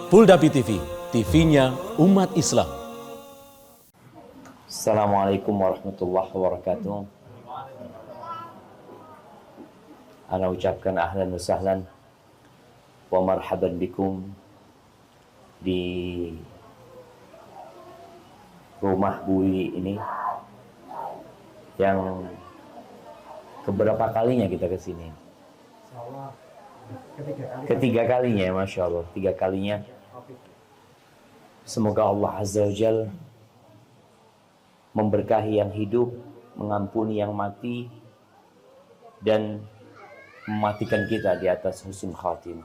Puldapi TV, TV-nya umat Islam. Assalamualaikum warahmatullahi wabarakatuh. Ana ucapkan ahlan wa sahlan wa marhaban bikum di rumah Bui ini yang keberapa kalinya kita kesini? Ketiga kalinya, Masya Allah, 3 kalinya. Semoga Allah Azza wa Jal memberkahi yang hidup, mengampuni yang mati, dan mematikan kita di atas husnul khatimah.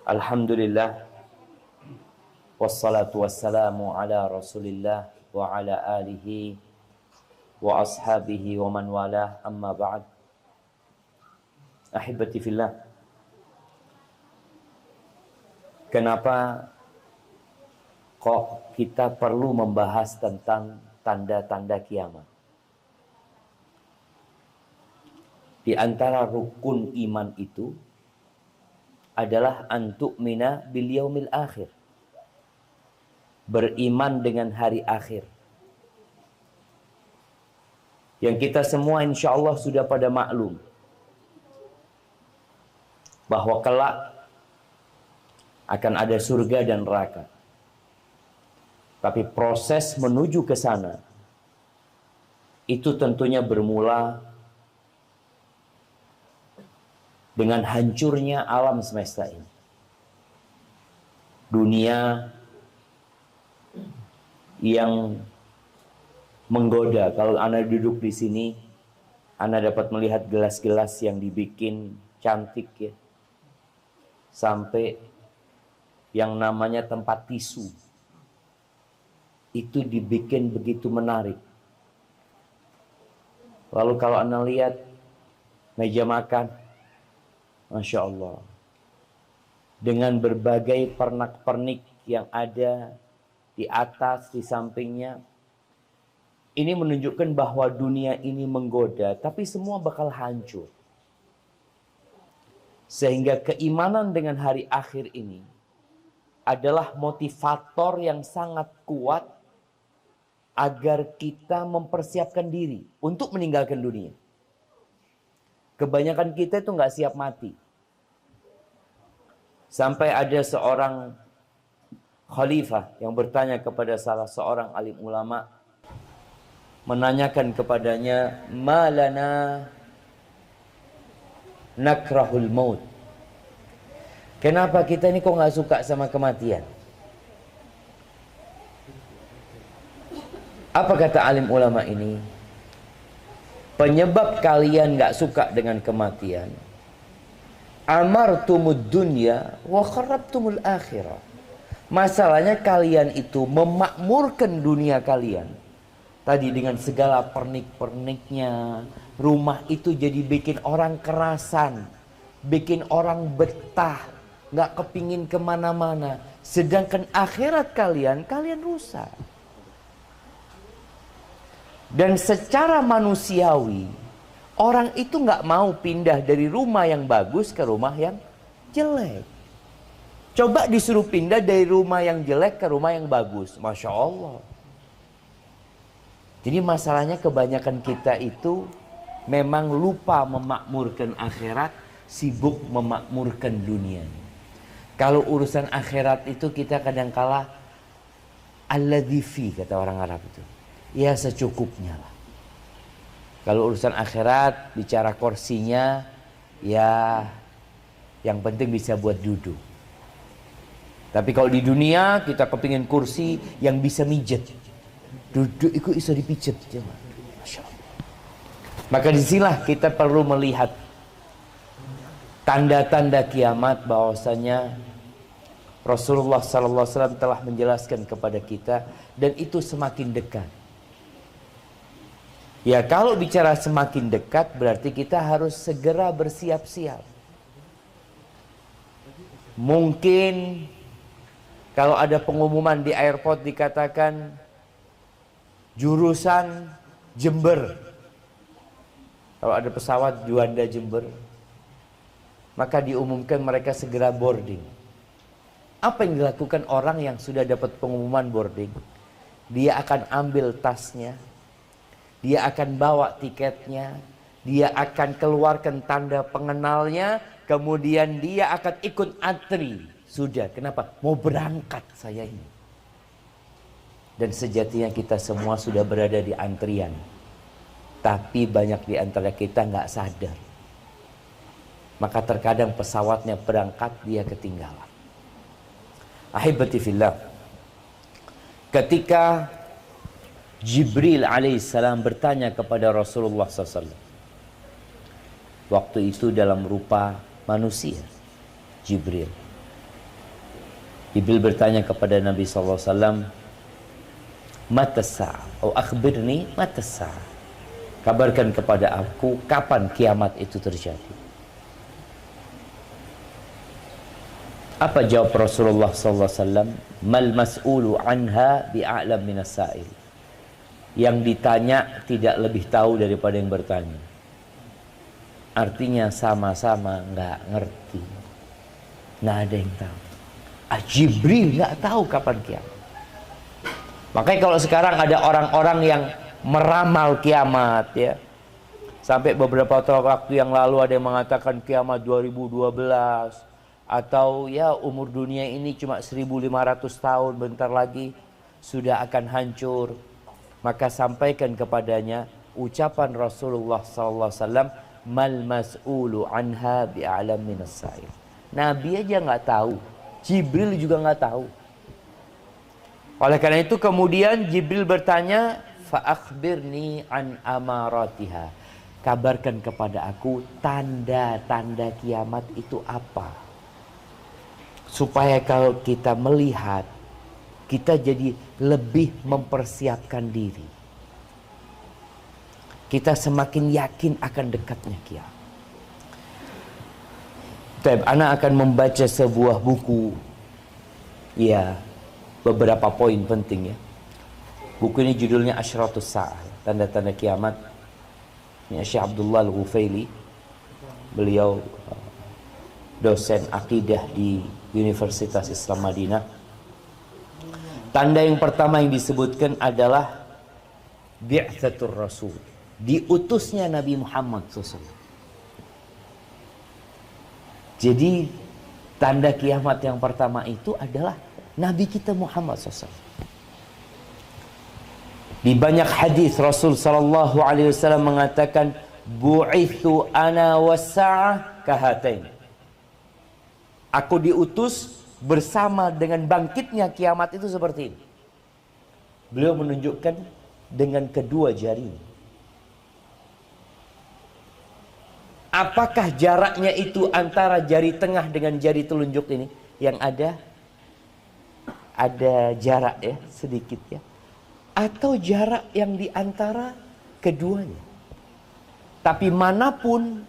Alhamdulillah, wassalatu wassalamu ala Rasulillah wa ala alihi wa ashabihi wa man walah, amma ba'd. Ahibati fillah, kenapa kok kita perlu membahas tentang tanda-tanda kiamat? Di antara rukun iman itu adalah antu'mina bil yaumil akhir, beriman dengan hari akhir. Yang kita semua insya Allah sudah pada maklum bahwa kelak akan ada surga dan neraka. Tapi proses menuju ke sana itu tentunya bermula dengan hancurnya alam semesta ini. Dunia yang menggoda. Kalau Anda duduk di sini, Anda dapat melihat gelas-gelas yang dibikin cantik ya. Sampai yang namanya tempat tisu itu dibikin begitu menarik. Lalu kalau Anda lihat meja makan, Masya Allah, dengan berbagai pernak-pernik yang ada di atas, di sampingnya, ini menunjukkan bahwa dunia ini menggoda, tapi semua bakal hancur. Sehingga keimanan dengan hari akhir ini adalah motivator yang sangat kuat agar kita mempersiapkan diri untuk meninggalkan dunia. Kebanyakan kita itu nggak siap mati. Sampai ada seorang khalifah yang bertanya kepada salah seorang alim ulama, menanyakan kepadanya, malana nakrahul maut. Kenapa kita ini kok nggak suka sama kematian? Apa kata alim ulama ini? Penyebab kalian nggak suka dengan kematian, amartumud dunya wa kharrabtumul akhirah. Masalahnya kalian itu memakmurkan dunia kalian. Tadi dengan segala pernik-perniknya, rumah itu jadi bikin orang kerasan, bikin orang betah, nggak kepingin kemana-mana. Sedangkan akhirat kalian rusak. Dan secara manusiawi, orang itu nggak mau pindah dari rumah yang bagus ke rumah yang jelek. Coba disuruh pindah dari rumah yang jelek ke rumah yang bagus, Masya Allah. Jadi masalahnya kebanyakan kita itu memang lupa memakmurkan akhirat, sibuk memakmurkan dunia. Kalau urusan akhirat itu kita kadang-kala alladzi fi, kata orang Arab itu. Ya secukupnya lah. Kalau urusan akhirat, bicara kursinya, ya yang penting bisa buat duduk. Tapi kalau di dunia kita kepingin kursi yang bisa mijet. Duduk itu bisa dipijet. Masya Allah. Maka disinilah kita perlu melihat tanda-tanda kiamat, bahwasanya Rasulullah SAW telah menjelaskan kepada kita, dan itu semakin dekat. Ya kalau bicara semakin dekat berarti kita harus segera bersiap-siap. Mungkin kalau ada pengumuman di airport dikatakan jurusan Jember, kalau ada pesawat Juanda Jember, maka diumumkan mereka segera boarding. Apa yang dilakukan orang yang sudah dapat pengumuman boarding? Dia akan ambil tasnya, dia akan bawa tiketnya, dia akan keluarkan tanda pengenalnya, kemudian dia akan ikut antri. Sudah, kenapa? Mau berangkat saya ini. Dan sejatinya kita semua sudah berada di antrian. Tapi banyak di antara kita nggak sadar. Maka terkadang pesawatnya berangkat, dia ketinggalan. Ahibati fillah, ketika Jibril alaihissalam bertanya kepada Rasulullah SAW, waktu itu dalam rupa manusia, Jibril bertanya kepada Nabi SAW, mata sa'ah, atau akhbirni mata sa'ah, kabarkan kepada aku kapan kiamat itu terjadi. Apa jawab Rasulullah SAW? Mal mas'ulu anha bi'a'lam minas sa'il. Yang ditanya tidak lebih tahu daripada yang bertanya. Artinya sama-sama nggak ngerti, nggak ada yang tahu. Jibril nggak tahu kapan kiamat. Makanya kalau sekarang ada orang-orang yang meramal kiamat, ya, sampai beberapa waktu yang lalu ada yang mengatakan kiamat 2012. Atau ya umur dunia ini cuma 1500 tahun, bentar lagi sudah akan hancur. Maka sampaikan kepadanya ucapan Rasulullah SAW, mal mas'ulu anha bi'alam minas sa'il. Nabi aja nggak tahu, Jibril juga nggak tahu. Oleh karena itu kemudian Jibril bertanya, fa akhbirni an amaratiha, kabarkan kepada aku tanda-tanda kiamat itu apa, supaya kalau kita melihat, kita jadi lebih mempersiapkan diri. Kita semakin yakin akan dekatnya kiamat. Anak akan membaca sebuah buku, ya, beberapa poin penting, ya. Buku ini judulnya Asyratus Sa'ah, tanda-tanda kiamat. Ini Syekh Abdullah Al-Ghufaili. Beliau dosen akidah di Universitas Islam Madinah. Tanda yang pertama yang disebutkan adalah bi'tsatur Rasul, diutusnya Nabi Muhammad SAW. Jadi tanda kiamat yang pertama itu adalah Nabi kita Muhammad SAW. Di banyak hadis Rasul sallallahu alaihi wasallam mengatakan, bu'ithu ana was-sa'ah kahatain. Aku diutus bersama dengan bangkitnya kiamat itu seperti ini. Beliau menunjukkan dengan kedua jari. Apakah jaraknya itu antara jari tengah dengan jari telunjuk ini? Yang ada jarak, ya, sedikit, ya. Atau jarak yang di antara keduanya. Tapi manapun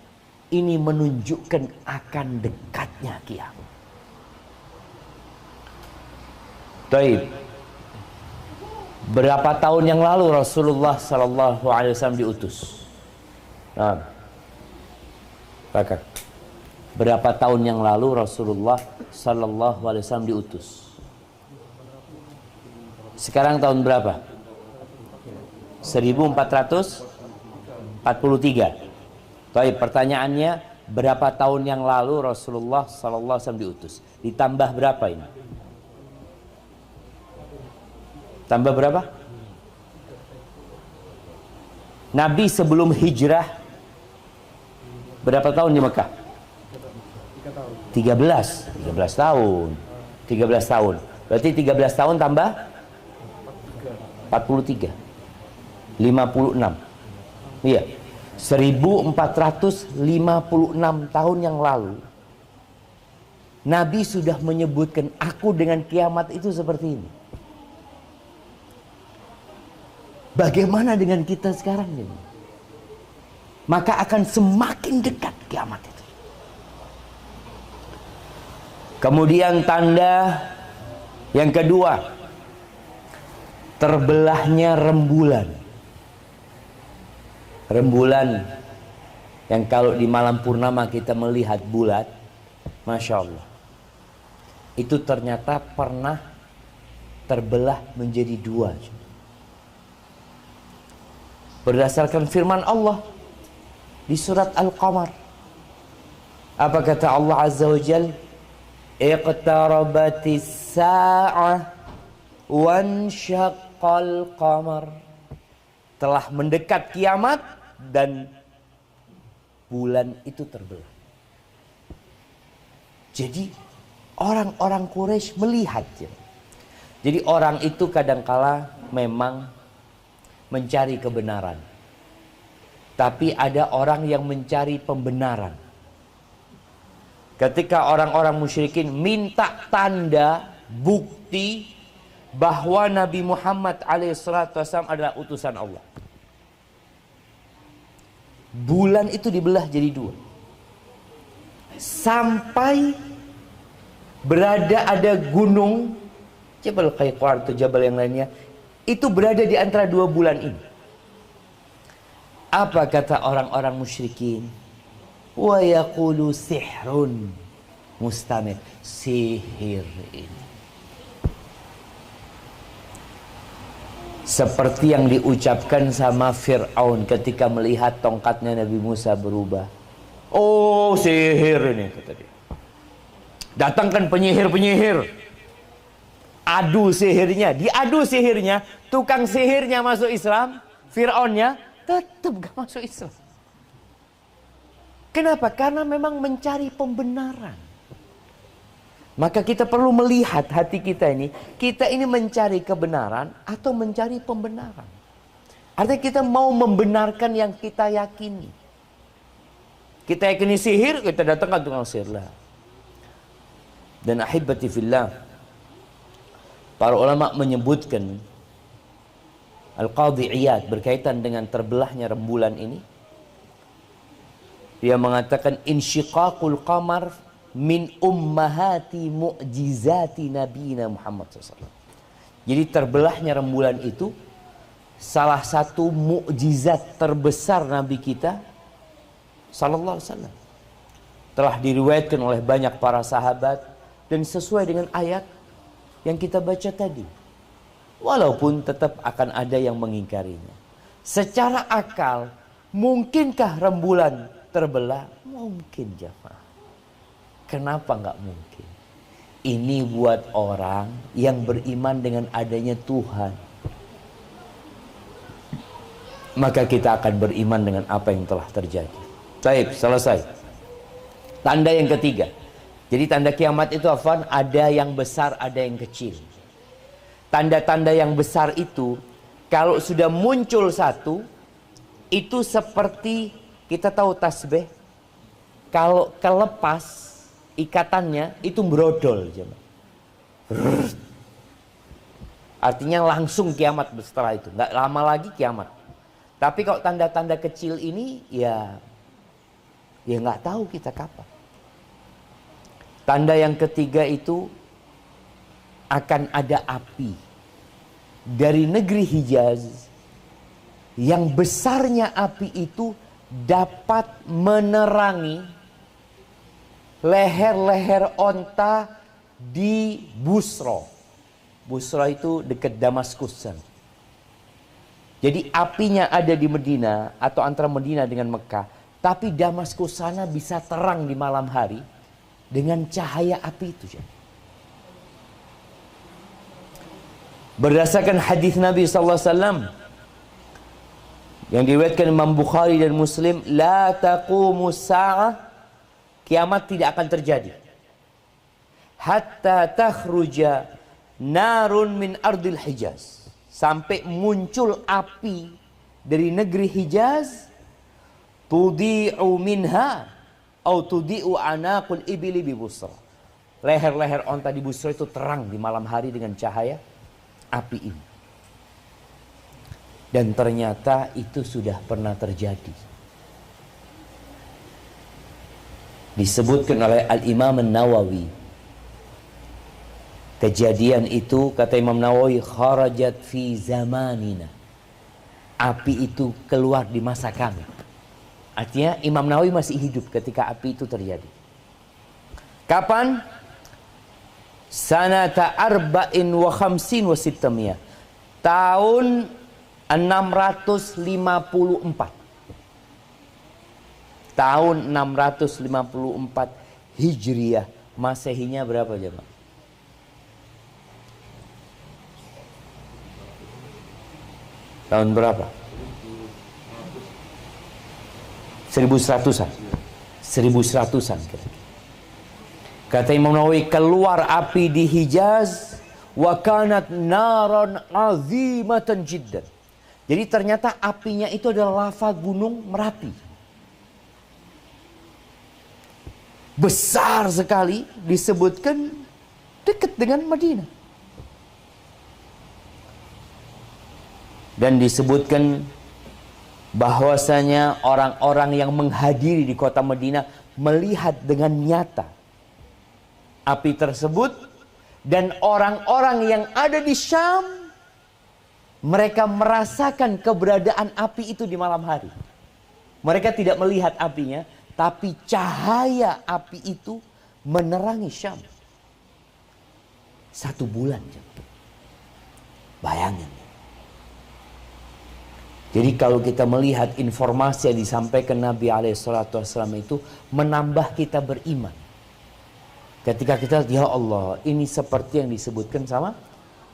ini menunjukkan akan dekatnya kiamat. Baik. Berapa tahun yang lalu Rasulullah sallallahu alaihi wasallam diutus? Nah, kakak. Berapa tahun yang lalu Rasulullah sallallahu alaihi wasallam diutus? Sekarang tahun berapa? 1443. Baik, pertanyaannya, berapa tahun yang lalu Rasulullah sallallahu alaihi wasallam diutus? Ditambah berapa ini? Tambah berapa? Nabi sebelum hijrah berapa tahun di Mekah? 13 tahun. 13 tahun. Berarti 13 tahun tambah 43. 56. Iya. 1456 tahun yang lalu Nabi sudah menyebutkan, aku dengan kiamat itu seperti ini. Bagaimana dengan kita sekarang ini? Maka akan semakin dekat kiamat itu. Kemudian tanda yang kedua, terbelahnya rembulan. Rembulan yang kalau di malam purnama kita melihat bulat, Masya Allah. itu ternyata pernah terbelah menjadi dua. Berdasarkan firman Allah di surat Al-Qamar. Apa kata Allah Azza wa Jalla? Iqtarabatis sa'ah wansyaqqal qamar. Telah mendekat kiamat dan bulan itu terbelah. Jadi orang-orang Quraisy melihat. Jadi orang itu kadangkala memang mencari kebenaran. Tapi ada orang yang mencari pembenaran. Ketika orang-orang musyrikin minta tanda, bukti bahwa Nabi Muhammad SAW adalah utusan Allah. Bulan itu dibelah jadi dua. Sampai berada ada gunung Jabal Qayqar atau Jabal yang lainnya, itu berada di antara dua bulan ini. Apa kata orang-orang musyrikin? Wa yaqulu sihrun mustamir. Sihir ini. Seperti yang diucapkan sama Fir'aun ketika melihat tongkatnya Nabi Musa berubah. Oh, sihir ini, kata dia. Datangkan penyihir-penyihir. Adu sihirnya. Diadu sihirnya. Tukang sihirnya masuk Islam. Fir'aunnya tetap gak masuk Islam. Kenapa? Karena memang mencari pembenaran. Maka kita perlu melihat hati kita ini. Kita ini mencari kebenaran atau mencari pembenaran. Artinya kita mau membenarkan yang kita yakini. Kita yakini sihir, kita datangkan tukang sihir lah. Dan ahibati fillah, para ulama menyebutkan Al-Qadhi Iyad berkaitan dengan terbelahnya rembulan ini. Dia mengatakan insyiqaqul qamar min ummahati mu'jizati nabiyina Muhammad SAW. Jadi terbelahnya rembulan itu salah satu mukjizat terbesar Nabi kita sallallahu alaihi wasallam. Telah diriwayatkan oleh banyak para sahabat dan sesuai dengan ayat yang kita baca tadi. Walaupun tetap akan ada yang mengingkarinya. Secara akal, mungkinkah rembulan terbelah? Mungkin, jemaah. Kenapa nggak mungkin? Ini buat orang yang beriman dengan adanya Tuhan. Maka kita akan beriman dengan apa yang telah terjadi. Baik, selesai. Tanda yang ketiga. Jadi tanda kiamat itu afwan, ada yang besar, ada yang kecil. Tanda-tanda yang besar itu, kalau sudah muncul satu, itu seperti kita tahu tasbih. Kalau kelepas ikatannya, itu brodol. Artinya langsung kiamat setelah itu. Nggak lama lagi kiamat. Tapi kalau tanda-tanda kecil ini, ya nggak tahu kita kapan. Tanda yang ketiga itu akan ada api dari negeri Hijaz yang besarnya api itu dapat menerangi leher-leher onta di Busra. Busra itu dekat Damaskus. Jadi apinya ada di Medina atau antara Medina dengan Mekah, tapi Damaskus sana bisa terang di malam hari dengan cahaya api itu. Berdasarkan hadis Nabi SAW yang diriwayatkan Imam Bukhari dan Muslim, la taqumus sa'ah, kiamat tidak akan terjadi hatta takhruja narun min ardil Hijaz, sampai muncul api dari negeri Hijaz, tudi'u minha atau tudi'u anaqul ibili bi Busra. Leher-leher onta di Busra itu terang di malam hari dengan cahaya api ini. Dan ternyata itu sudah pernah terjadi. Disebutkan oleh Al-Imam An-Nawawi. Kejadian itu, kata Imam Nawawi, kharajat fi zamanina. Api itu keluar di masa kami. Artinya Imam Nawawi masih hidup ketika api itu terjadi. Kapan? sanata arba'in wa khamsin wa sittamiyah. Tahun 654. Tahun 654 Hijriah. Masehinya berapa jemaah? Tahun berapa? 1100-an. 1100-an. Kata Imam Nawawi, keluar api di Hijaz, wa kanat naran azimatan jiddan. Jadi ternyata apinya itu adalah lava gunung Merapi. Besar sekali, disebutkan dekat dengan Madinah. Dan disebutkan bahwasanya orang-orang yang menghadiri di kota Madinah melihat dengan nyata api tersebut, dan orang-orang yang ada di Syam mereka merasakan keberadaan api itu di malam hari. Mereka tidak melihat apinya, tapi cahaya api itu menerangi Syam. 1 bulan. Bayangin. Jadi kalau kita melihat informasi yang disampaikan Nabi SAW itu menambah kita beriman. Ketika kita lihat, ya Allah, ini seperti yang disebutkan sama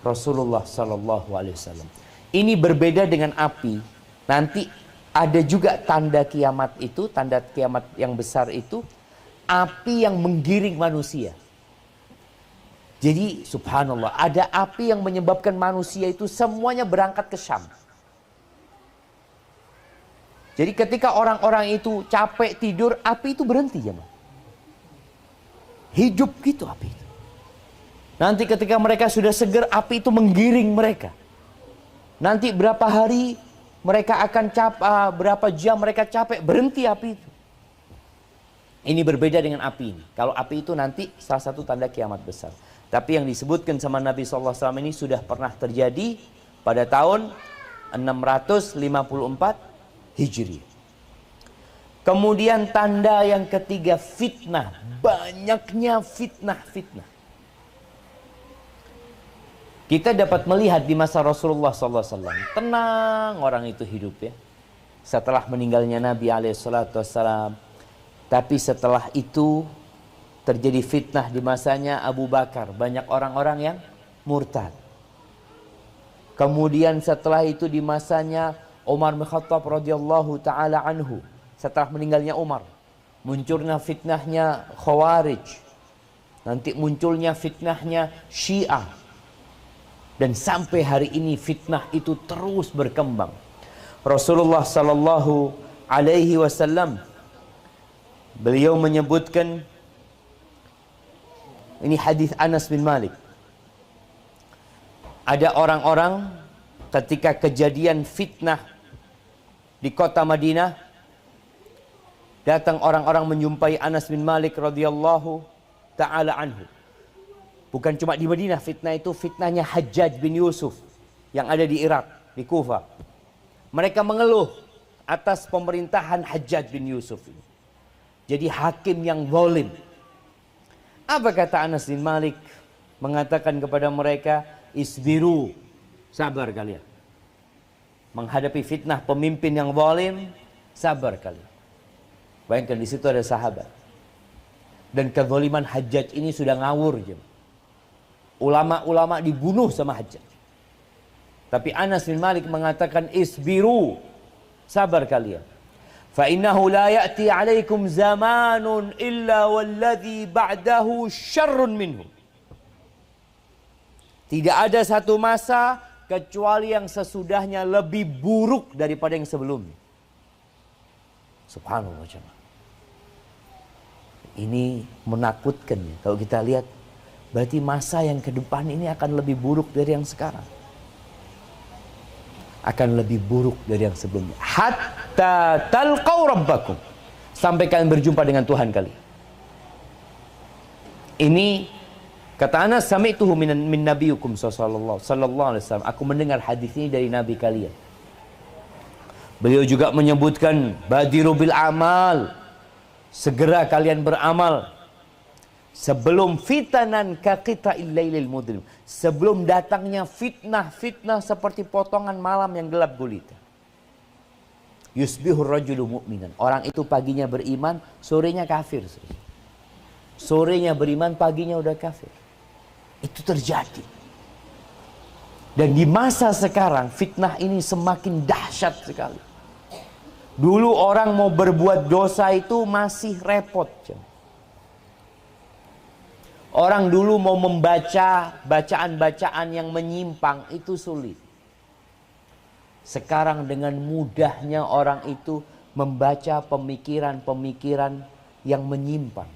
Rasulullah SAW. Ini berbeda dengan api. Nanti ada juga tanda kiamat itu, tanda kiamat yang besar itu, api yang menggiring manusia. Jadi subhanallah, ada api yang menyebabkan manusia itu semuanya berangkat ke Syam. Jadi ketika orang-orang itu capek tidur, api itu berhenti ya, hidup gitu api itu. Nanti ketika mereka sudah seger, api itu menggiring mereka. Nanti berapa hari mereka akan berapa jam mereka capek, berhenti api itu. Ini berbeda dengan api ini. Kalau api itu nanti salah satu tanda kiamat besar. Tapi yang disebutkan sama Nabi SAW ini sudah pernah terjadi pada tahun 654 Hijri. Kemudian tanda yang ketiga, fitnah. Banyaknya fitnah-fitnah. Kita dapat melihat di masa Rasulullah SAW. Tenang orang itu hidup ya. Setelah meninggalnya Nabi SAW. Tapi setelah itu terjadi fitnah di masanya Abu Bakar. Banyak orang-orang yang murtad. Kemudian setelah itu di masanya Umar bin Khattab radhiyallahu taala anhu. Setelah meninggalnya Umar, munculnya fitnahnya Khawarij. Nanti munculnya fitnahnya Syiah. Dan sampai hari ini fitnah itu terus berkembang. Rasulullah sallallahu alaihi wasallam beliau menyebutkan, ini hadis Anas bin Malik. Ada orang-orang ketika kejadian fitnah di kota Madinah, datang orang-orang menjumpai Anas bin Malik radhiyallahu taala anhu. Bukan cuma di Madinah fitnah itu, fitnahnya Hajjaj bin Yusuf yang ada di Irak, di Kufa. Mereka mengeluh atas pemerintahan Hajjaj bin Yusuf ini. Jadi hakim yang zalim. Apa kata Anas bin Malik? Mengatakan kepada mereka, isbiru, sabar kalian. Menghadapi fitnah pemimpin yang zalim, sabar kalian. Bayangkan di situ ada sahabat. Dan kezaliman Hajjaj ini sudah ngawur. Ulama-ulama dibunuh sama Hajjaj. Tapi Anas bin Malik mengatakan, isbiru, sabar kalian. Fa innahu la ya'ti 'alaikum zamanun illa walladhi ba'dahu syarrun minhu. Tidak ada satu masa kecuali yang sesudahnya lebih buruk daripada yang sebelumnya. Subhanallah jemaah. Ini menakutkan ya. Kalau kita lihat, berarti masa yang ke depan ini akan lebih buruk dari yang sekarang. Akan lebih buruk dari yang sebelumnya. Hatta talqaw rabbakum. Sampai kalian berjumpa dengan Tuhan kalian. Ini kata Anas, sami'tuhu min nabiyukum sallallahu alaihi wasallam. Aku mendengar hadis ini dari nabi kalian. Beliau juga menyebutkan, badiru bil amal. Segera kalian beramal. Sebelum fitanan kaqita'il lailil mudlim. Sebelum datangnya fitnah-fitnah seperti potongan malam yang gelap gulita. Yusbihur rajulu mu'minan. Orang itu paginya beriman, sorenya kafir. Sorenya beriman, paginya udah kafir. Itu terjadi. Dan di masa sekarang fitnah ini semakin dahsyat sekali. Dulu orang mau berbuat dosa itu masih repot. Orang dulu mau membaca bacaan-bacaan yang menyimpang itu sulit. Sekarang dengan mudahnya orang itu membaca pemikiran-pemikiran yang menyimpang.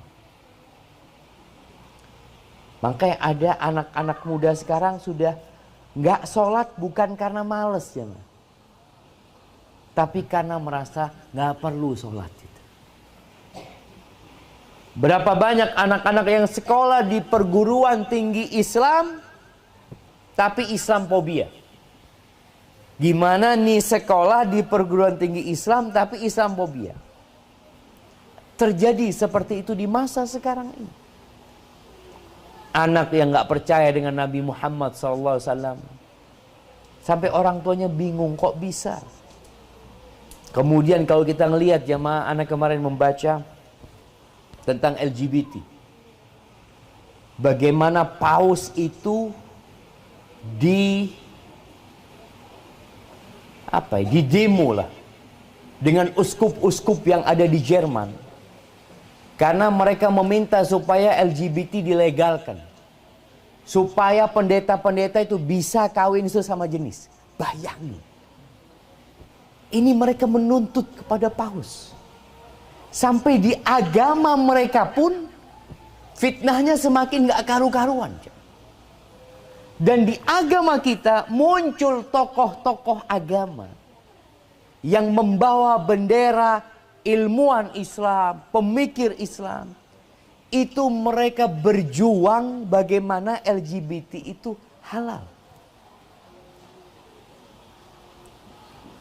Makanya ada anak-anak muda sekarang sudah nggak sholat bukan karena males ya, tapi karena merasa nggak perlu sholat. Berapa banyak anak-anak yang sekolah di perguruan tinggi Islam, tapi Islamophobia. Gimana nih sekolah di perguruan tinggi Islam, tapi Islamophobia? Terjadi seperti itu di masa sekarang ini. Anak yang nggak percaya dengan Nabi Muhammad SAW, sampai orang tuanya bingung kok bisa. Kemudian kalau kita ngelihat jamaah, anak kemarin membaca tentang LGBT. Bagaimana paus itu di demo lah dengan uskup-uskup yang ada di Jerman. Karena mereka meminta supaya LGBT dilegalkan. Supaya pendeta-pendeta itu bisa kawin sesama jenis. Bayangin. Ini mereka menuntut kepada paus. Sampai di agama mereka pun fitnahnya semakin gak karu-karuan. Dan di agama kita muncul tokoh-tokoh agama yang membawa bendera ilmuwan Islam, pemikir Islam. Itu mereka berjuang bagaimana LGBT itu halal.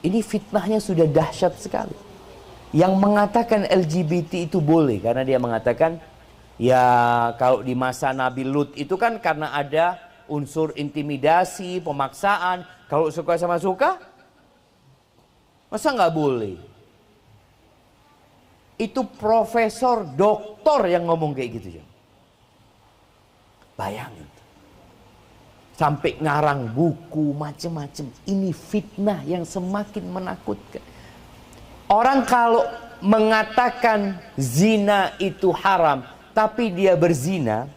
Ini fitnahnya sudah dahsyat sekali. Yang mengatakan LGBT itu boleh karena dia mengatakan ya kalau di masa Nabi Lut itu kan karena ada unsur intimidasi, pemaksaan. Kalau suka sama suka, masa nggak boleh? Itu profesor, doktor yang ngomong kayak gitu ya. Bayangin. Sampai ngarang buku macam-macam. Ini fitnah yang semakin menakutkan. Orang kalau mengatakan zina itu haram, tapi dia berzina,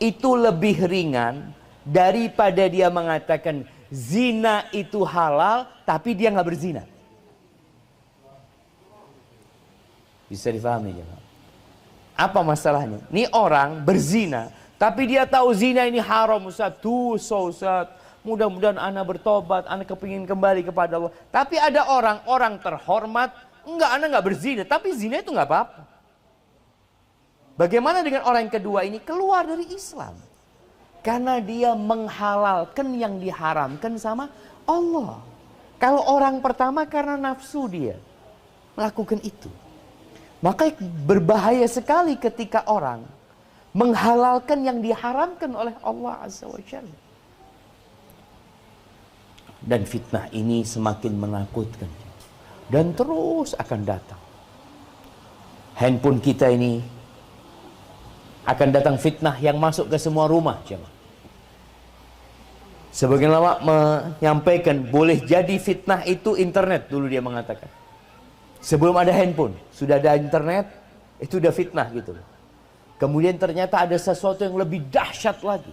itu lebih ringan daripada dia mengatakan zina itu halal, tapi dia nggak berzina. Bisa difahami ya? Apa masalahnya? Ini orang berzina, tapi dia tahu zina ini haram, Ustaz. Dosa, Ustaz. Mudah-mudahan anak bertobat, anak kepingin kembali kepada Allah. Tapi ada orang terhormat, anak nggak berzina, tapi zina itu nggak apa-apa. Bagaimana dengan orang yang kedua ini? Keluar dari Islam. Karena dia menghalalkan yang diharamkan sama Allah. Kalau orang pertama karena nafsu dia melakukan itu. Maka berbahaya sekali ketika orang menghalalkan yang diharamkan oleh Allah Azza wa Jalla. Dan fitnah ini semakin menakutkan. Dan terus akan datang. Handphone kita ini akan datang fitnah yang masuk ke semua rumah. Sebagian ulama menyampaikan boleh jadi fitnah itu internet, dulu dia mengatakan. Sebelum ada handphone, sudah ada internet, itu udah fitnah gitu. Kemudian ternyata ada sesuatu yang lebih dahsyat lagi.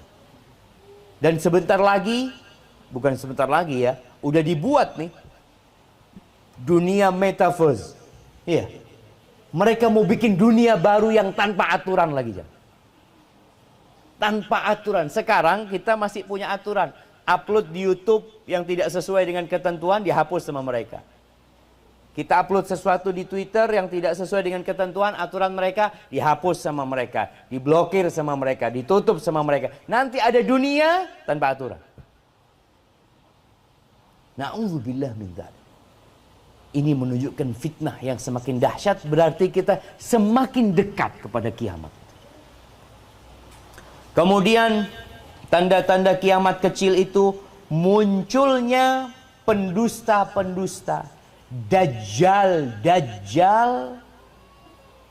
Dan sebentar lagi, bukan sebentar lagi ya, udah dibuat nih dunia metaverse. Iya. Mereka mau bikin dunia baru yang tanpa aturan lagi, Jam. Tanpa aturan. Sekarang kita masih punya aturan. Upload di YouTube yang tidak sesuai dengan ketentuan dihapus sama mereka. Kita upload sesuatu di Twitter yang tidak sesuai dengan ketentuan, aturan mereka dihapus sama mereka, diblokir sama mereka, ditutup sama mereka. Nanti ada dunia tanpa aturan. Na'udzubillah min dzalik. Ini menunjukkan fitnah yang semakin dahsyat, berarti kita semakin dekat kepada kiamat. Kemudian tanda-tanda kiamat kecil itu munculnya pendusta-pendusta, dajjal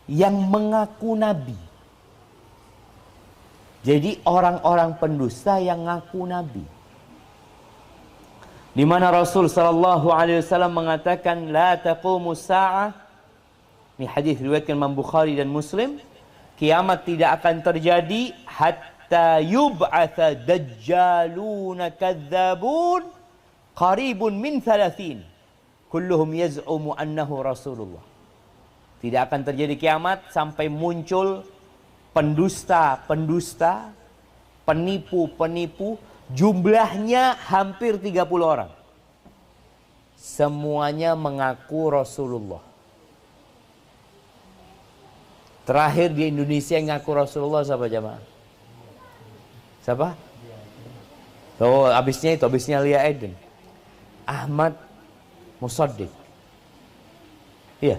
yang mengaku nabi. Jadi orang-orang pendusta yang ngaku nabi. Di mana Rasul sallallahu alaihi wasallam mengatakan la taqumus saa'ah. Ini hadis riwayatkan Imam Bukhari dan Muslim, kiamat tidak akan terjadi hatta yub'atsa dajjalun kadzabun qaribun min 30 kulluhum yaz'umu annahu Rasulullah. Tidak akan terjadi kiamat sampai muncul pendusta-pendusta, penipu-penipu, jumlahnya hampir 30 orang. Semuanya mengaku Rasulullah. Terakhir di Indonesia yang ngaku Rasulullah siapa jamaah? Siapa? Oh, habisnya Lia Eden. Ahmad Musaddiq. Iya.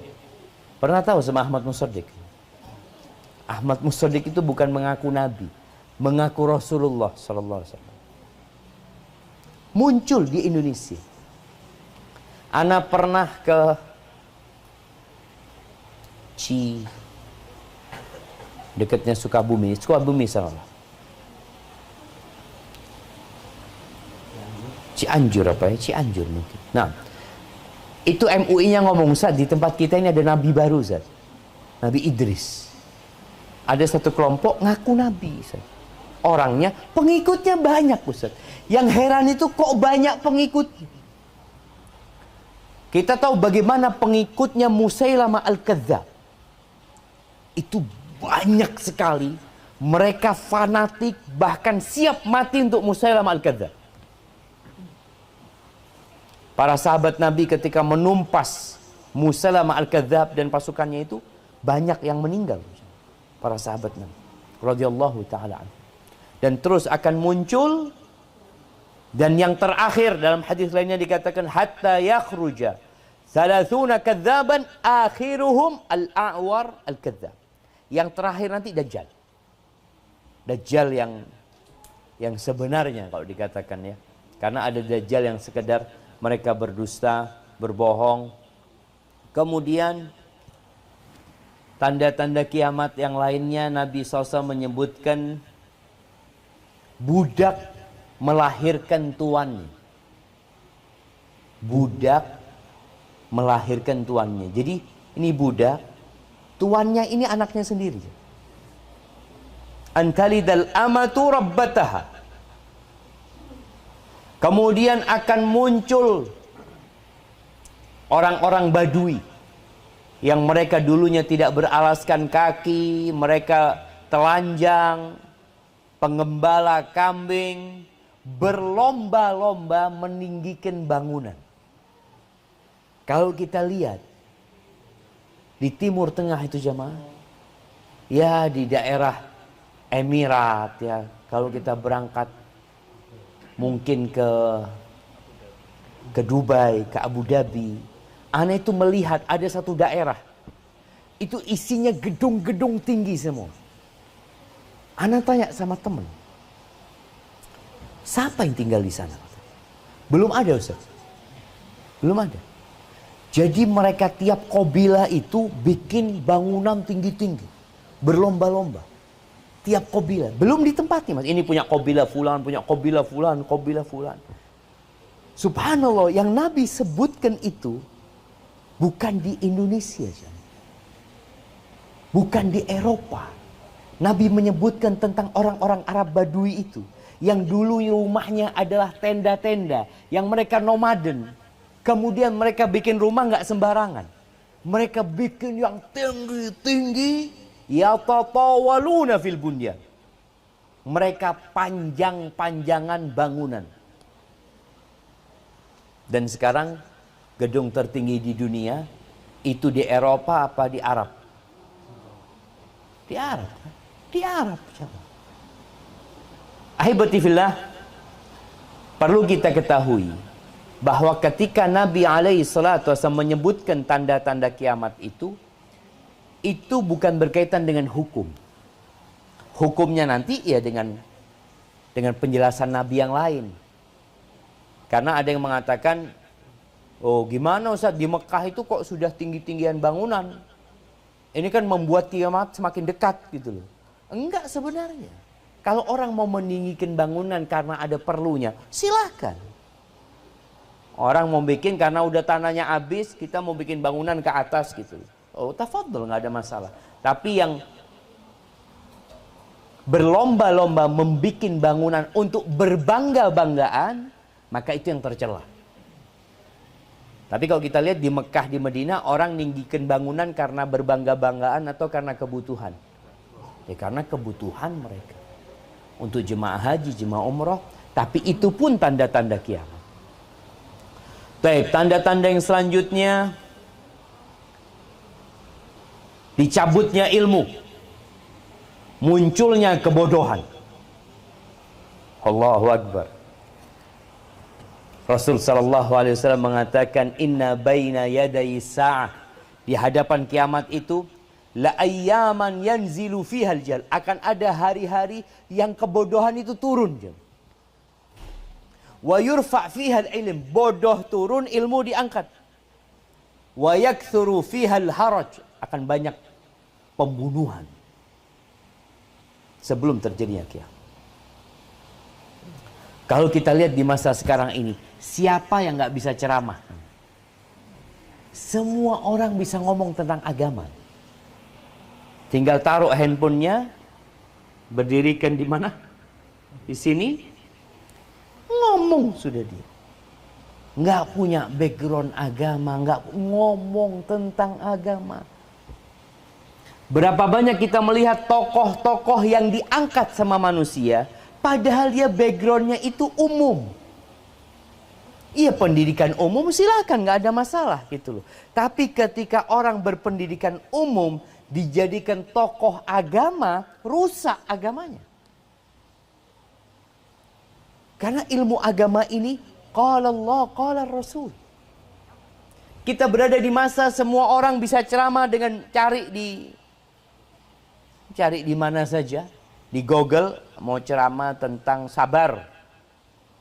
Pernah tahu sama Ahmad Musaddiq? Ahmad Musaddiq itu bukan mengaku nabi, mengaku Rasulullah sallallahu alaihi wasallam. Muncul di Indonesia. Ana pernah ke dekatnya Sukabumi salah. Cianjur apa ya? Cianjur mungkin. Nah, itu MUI-nya ngomong, Ustaz, di tempat kita ini ada nabi baru, Ustaz. Nabi Idris. Ada satu kelompok ngaku nabi, Ustaz. Orangnya, pengikutnya banyak, Ustaz. Yang heran itu kok banyak pengikutnya. Kita tahu bagaimana pengikutnya Musailamah Al-Kadzdzab. Itu banyak sekali. Mereka fanatik, bahkan siap mati untuk Musailamah Al-Kadzdzab. Para sahabat Nabi ketika menumpas Musailamah Al-Kadzdzab dan pasukannya itu, banyak yang meninggal. Para sahabat Nabi radhiyallahu taala anhu. Dan terus akan muncul, dan yang terakhir dalam hadis lainnya dikatakan hatta yakhruja 30 kadzaban akhiruhum al-a'war al-kadzdzab. Yang terakhir nanti Dajjal. Dajjal yang sebenarnya kalau dikatakan ya. Karena ada Dajjal yang sekedar mereka berdusta, berbohong. Kemudian tanda-tanda kiamat yang lainnya Nabi SAW menyebutkan budak melahirkan tuannya. Budak melahirkan tuannya. Jadi ini budak, tuannya ini anaknya sendiri. Antalidal amatu rabbataha. Kemudian akan muncul orang-orang Badui yang mereka dulunya tidak beralaskan kaki, mereka telanjang, pengembala kambing, berlomba-lomba meninggikan bangunan. Kalau kita lihat di Timur Tengah itu jamaah, ya di daerah Emirat ya, kalau kita berangkat mungkin ke Dubai, ke Abu Dhabi, ana itu melihat ada satu daerah itu isinya gedung-gedung tinggi semua. Ana tanya sama teman, siapa yang tinggal di sana? Belum ada, Ustaz. Belum ada. Jadi mereka tiap kabilah itu bikin bangunan tinggi-tinggi, berlomba-lomba. Tiap kabilah, belum ditempati, Mas. Ini punya kabilah fulan, punya kabilah fulan, kabilah fulan. Subhanallah, yang Nabi sebutkan itu bukan di Indonesia, bukan di Eropa. Nabi menyebutkan tentang orang-orang Arab Badui itu, yang dulu rumahnya adalah tenda-tenda, yang mereka nomaden. Kemudian mereka bikin rumah nggak sembarangan. Mereka bikin yang tinggi-tinggi. Yatatawaluna fil bunyan. Mereka panjang-panjangan bangunan. Dan sekarang gedung tertinggi di dunia itu di Eropa apa di Arab? Di Arab. Di Arab. Ahibati fillah, perlu kita ketahui bahwa ketika Nabi alaihi salatu wasallam menyebutkan tanda-tanda kiamat itu bukan berkaitan dengan hukum. Hukumnya nanti ya dengan penjelasan Nabi yang lain. Karena ada yang mengatakan, oh gimana Ustaz, di Mekah itu kok sudah tinggi-tinggian bangunan. Ini kan membuat kiamat semakin dekat gitu loh. Enggak sebenarnya. Kalau orang mau meninggikan bangunan karena ada perlunya, silahkan. Orang mau bikin karena udah tanahnya habis, kita mau bikin bangunan ke atas gitu. Oh tafadhol, nggak ada masalah. Tapi yang berlomba-lomba membuat bangunan untuk berbangga-banggaan, maka itu yang tercela. Tapi kalau kita lihat di Mekah, di Madinah, orang ninggikan bangunan karena berbangga-banggaan atau karena kebutuhan? Ya karena kebutuhan mereka. Untuk jemaah haji, jemaah umroh. Tapi itu pun tanda-tanda kiamat. Baik, tanda-tanda yang selanjutnya, dicabutnya ilmu, munculnya kebodohan. Allahu Akbar. Rasul sallallahu alaihi wasallam mengatakan, inna baina yaday sa'ah, di hadapan kiamat itu, la ayyaman yanzilu fihal jahal, akan ada hari-hari yang kebodohan itu turun. Wa yurfa' fihal ilm, bodoh turun, ilmu diangkat. Wa yakthuru fihal haraj, akan banyak pembunuhan sebelum terjadinya kiamat. Kalau kita lihat di masa sekarang ini, siapa yang nggak bisa ceramah? Semua orang bisa ngomong tentang agama. Tinggal taruh handphonenya, berdirikan di mana? Di sini, ngomong sudah dia. Nggak punya background agama, nggak ngomong tentang agama. Berapa banyak kita melihat tokoh-tokoh yang diangkat sama manusia, padahal dia backgroundnya itu umum. Iya, pendidikan umum silakan, nggak ada masalah gitu loh. Tapi ketika orang berpendidikan umum dijadikan tokoh agama, rusak agamanya. Karena ilmu agama ini qala Allah, qala Rasul. Kita berada di masa semua orang bisa ceramah dengan cari di mana saja. Di Google mau ceramah tentang sabar,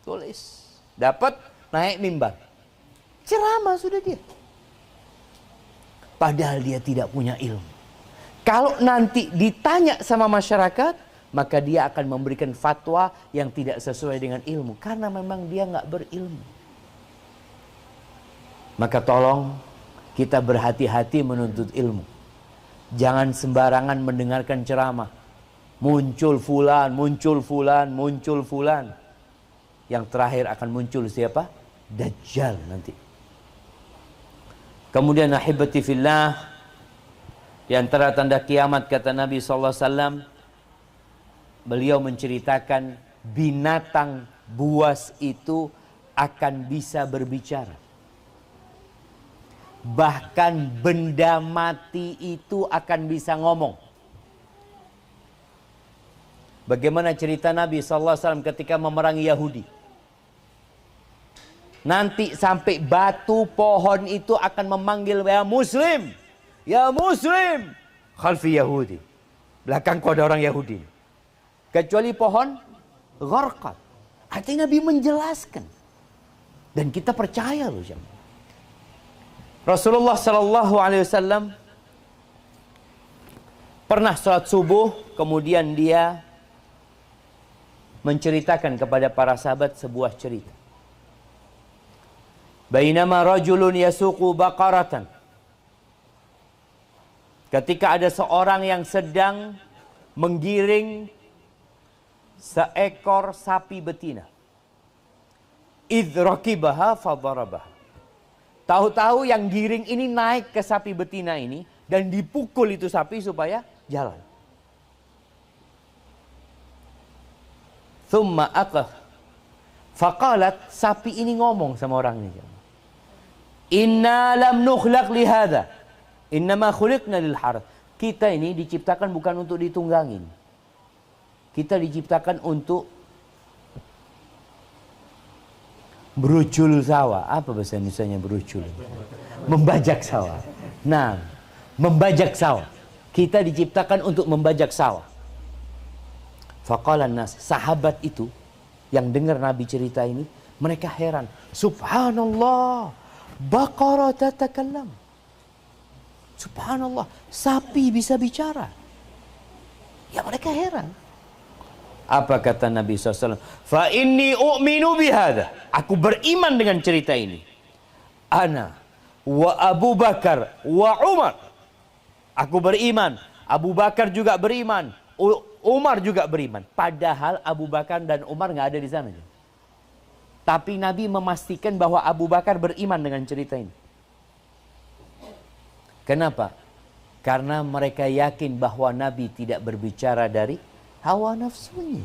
tulis, dapat, naik mimbar, ceramah sudah dia. Padahal dia tidak punya ilmu. Kalau nanti ditanya sama masyarakat, maka dia akan memberikan fatwa yang tidak sesuai dengan ilmu, karena memang dia nggak berilmu. Maka tolong kita berhati-hati menuntut ilmu. Jangan sembarangan mendengarkan ceramah. Muncul fulan, muncul fulan, muncul fulan. Yang terakhir akan muncul siapa? Dajjal nanti. Kemudian ahibati fillah, di antara tanda kiamat kata Nabi SAW, beliau menceritakan binatang buas itu akan bisa berbicara. Bahkan benda mati itu akan bisa ngomong. Bagaimana cerita Nabi SAW ketika memerangi Yahudi. Nanti sampai batu pohon itu akan memanggil, ya Muslim, ya Muslim. Khalfi Yahudi, belakangku ada orang Yahudi. Kecuali pohon gharqad. Artinya Nabi menjelaskan. Dan kita percaya loh jemaah. Rasulullah SAW pernah sholat subuh, kemudian dia menceritakan kepada para sahabat sebuah cerita. Bainama rajulun yasuqu baqaratan. Ketika ada seorang yang sedang menggiring seekor sapi betina. Idh rakibaha fadarabaha. Tahu-tahu yang giring ini naik ke sapi betina ini dan dipukul itu sapi supaya jalan. Thumma aqaf. Faqalat, sapi ini ngomong sama orang ini. Inna lam nukhlaq li hadha. Innama khuliqna lil harth. Kita ini diciptakan bukan untuk ditunggangin. Kita diciptakan untuk berujul sawah. Apa bahasa Indonesianya berujul? Membajak sawah. Nah, membajak sawah. Kita diciptakan untuk membajak sawah. Faqalan nas, sahabat itu yang dengar Nabi cerita ini, mereka heran. Subhanallah, baqarah tatakallam. Subhanallah, sapi bisa bicara. Ya mereka heran. Apa kata Nabi SAW? Fa inni u'minu bihada. Aku beriman dengan cerita ini. Ana wa Abu Bakar wa Umar. Aku beriman. Abu Bakar juga beriman. Umar juga beriman. Padahal Abu Bakar dan Umar nggak ada di sana. Tapi Nabi memastikan bahwa Abu Bakar beriman dengan cerita ini. Kenapa? Karena mereka yakin bahwa Nabi tidak berbicara dari hawa nafsunya.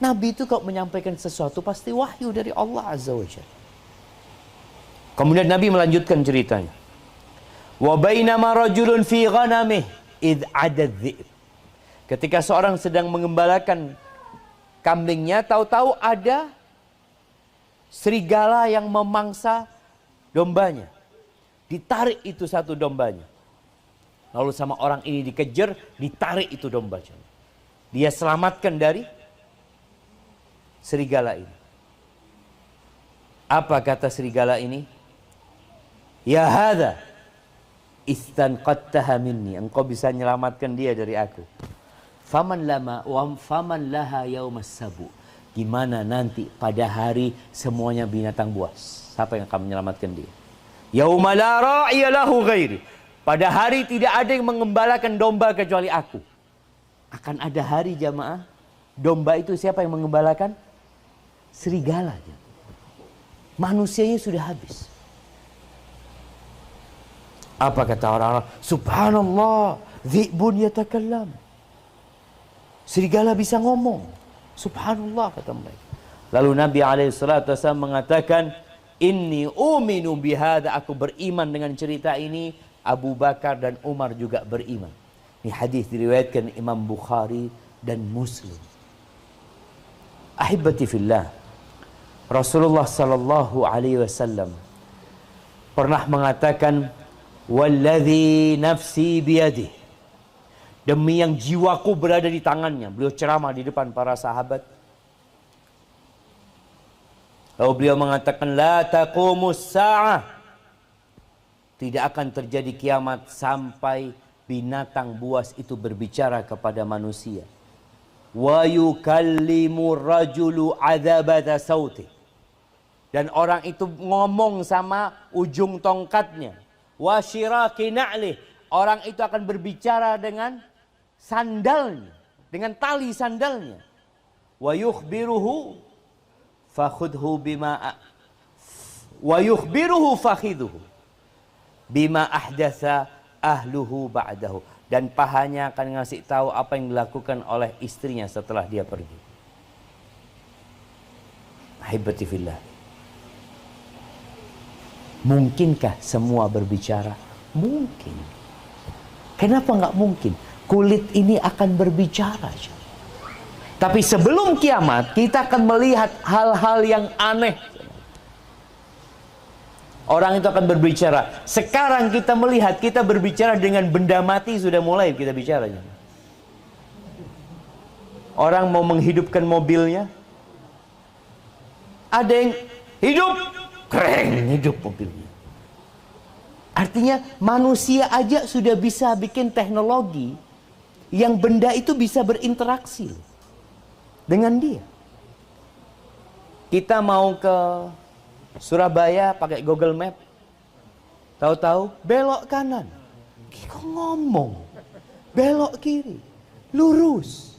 Nabi itu kalau menyampaikan sesuatu pasti wahyu dari Allah Azza wa Jalla. Kemudian Nabi melanjutkan ceritanya. Wa bainama rajulun fi ghanamih id adad dhi'b. Ketika seorang sedang mengembalakan kambingnya, tahu-tahu ada serigala yang memangsa dombanya. Ditarik itu satu dombanya. Lalu sama orang ini dikejar, ditarik itu dombanya. Dia selamatkan dari serigala ini. Apa kata serigala ini? Ya hadza istanqadtaha minni. Engkau bisa menyelamatkan dia dari aku. Faman laha yaumas sabu. Gimana nanti pada hari semuanya binatang buas? Siapa yang akan menyelamatkan dia? Yauma la ra'iya lahu ghairi. Pada hari tidak ada yang mengembalakan domba kecuali aku. Akan ada hari jamaah, domba itu siapa yang mengembalakan? Serigala. Manusianya sudah habis. Apa kata orang-orang? Subhanallah, dhi'bun yatakallam. Serigala bisa ngomong. Subhanallah kata mereka. Lalu Nabi SAW mengatakan, inni uminu bihada. Aku beriman dengan cerita ini. Abu Bakar dan Umar juga beriman. Ini hadis diriwayatkan Imam Bukhari dan Muslim. Ahibati fillah, Rasulullah sallallahu alaihi wasallam pernah mengatakan, walladzi nafsi biyadih, demi yang jiwaku berada di tangannya. Beliau ceramah di depan para sahabat. Lalu beliau mengatakan, la taqumus sa'ah, tidak akan terjadi kiamat sampai binatang buas itu berbicara kepada manusia. Wa yukallimu rajulu adzabata sauti, dan orang itu ngomong sama ujung tongkatnya. Wa syiraki na'lih, orang itu akan berbicara dengan sandalnya, dengan tali sandalnya. Wa yukhbiruhu fakhudhu bima wa yukhbiruhu fakhidhu bima ahdatsa ahluhu ba'dahu, dan pahanya akan ngasih tahu apa yang dilakukan oleh istrinya setelah dia pergi. Ahibati fillah, mungkinkah semua berbicara? Mungkin. Kenapa nggak mungkin? Kulit ini akan berbicara. Tapi sebelum kiamat kita akan melihat hal-hal yang aneh. Orang itu akan berbicara. Sekarang kita melihat, kita berbicara dengan benda mati sudah mulai kita bicara. Orang mau menghidupkan mobilnya, ada yang hidup, keren, hidup mobilnya. Artinya manusia aja sudah bisa bikin teknologi yang benda itu bisa berinteraksi dengan dia. Kita mau ke Surabaya pakai Google Map, tahu-tahu belok kanan, kok ngomong belok kiri, lurus.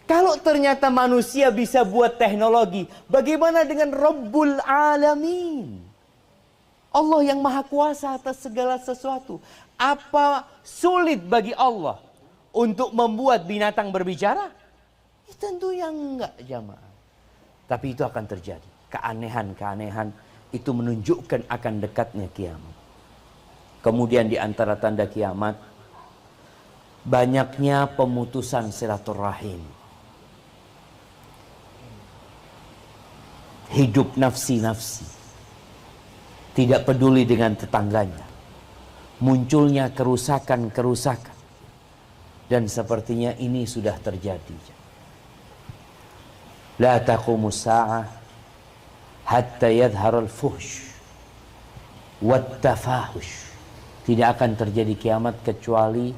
Kalau ternyata manusia bisa buat teknologi, bagaimana dengan Rabbul Alamin? Allah yang maha kuasa atas segala sesuatu. Apa sulit bagi Allah untuk membuat binatang berbicara? Tentunya enggak, jamaah. Tapi itu akan terjadi. Keanehan-keanehan itu menunjukkan akan dekatnya kiamat. Kemudian di antara tanda kiamat, banyaknya pemutusan silaturahim. Hidup nafsi-nafsi, tidak peduli dengan tetangganya. Munculnya kerusakan-kerusakan. Dan sepertinya ini sudah terjadi. La taqumus sa'ah hatta yadhhar al-fuhsh wat tafahush. Tidak akan terjadi kiamat kecuali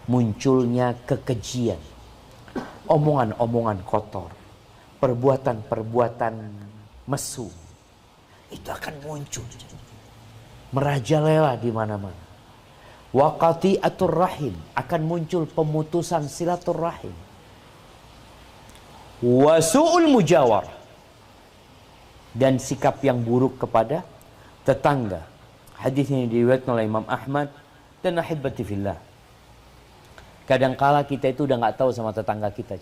munculnya kekejian, omongan-omongan kotor, perbuatan-perbuatan mesum. Itu akan muncul, merajalela di mana-mana. Wa qati'atur rahim, akan muncul pemutusan silaturahim. Wa su'ul mujawar, dan sikap yang buruk kepada tetangga. Hadis ini diriwayatkan oleh Imam Ahmad dan ahibati fillah. Kadangkala kita itu udah nggak tahu sama tetangga kita.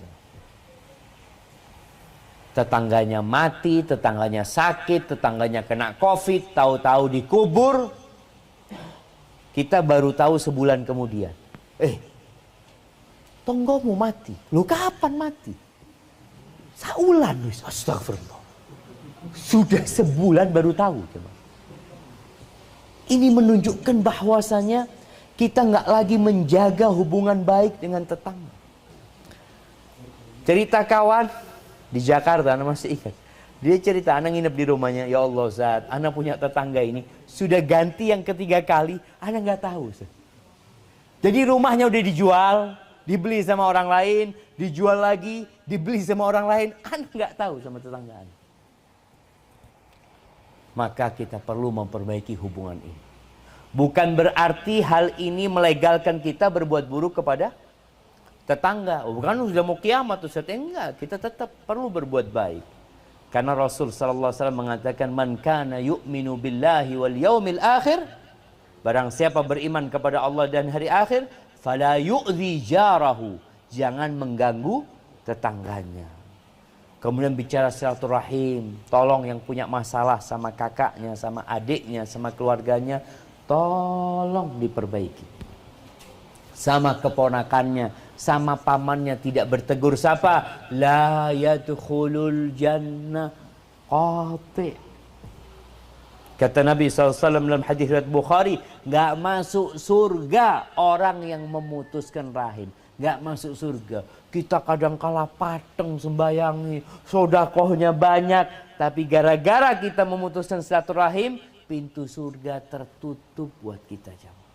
Tetangganya mati, tetangganya sakit, tetangganya kena COVID, tahu-tahu dikubur. Kita baru tahu sebulan kemudian. Tonggomu mati. Lu kapan mati? Saulan, astagfirullah. Sudah sebulan baru tahu. Coba. Ini menunjukkan bahwasanya kita nggak lagi menjaga hubungan baik dengan tetangga. Cerita kawan di Jakarta, anak masih ingat. Dia cerita, anak nginep di rumahnya. Ya Allah Ustaz, anak punya tetangga ini sudah ganti yang ketiga kali, anak nggak tahu Ustaz. Jadi rumahnya udah dijual, dibeli sama orang lain, dijual lagi, dibeli sama orang lain, anak nggak tahu sama tetangga anak. Maka kita perlu memperbaiki hubungan ini. Bukan berarti hal ini melegalkan kita berbuat buruk kepada tetangga. Bukan sudah mau kiamat Ustaz. Enggak, kita tetap perlu berbuat baik. Karena Rasul sallallahu alaihi wasallam mengatakan, man kana yu'minu billahi wal yaumil akhir, barang siapa beriman kepada Allah dan hari akhir, fala yu'dhi jarahu, jangan mengganggu tetangganya. Kemudian bicara silaturahim, tolong yang punya masalah sama kakaknya, sama adiknya, sama keluarganya, tolong diperbaiki. Sama keponakannya, sama pamannya tidak bertegur sapa, la yadkhulul jannah qati. Kata Nabi SAW dalam hadis riwayat Bukhari, nggak masuk surga orang yang memutuskan rahim. Nggak masuk surga. Kita kadang-kala pateng sembayangi, sodakohnya banyak, tapi gara-gara kita memutuskan silaturahim, pintu surga tertutup buat kita jamaah.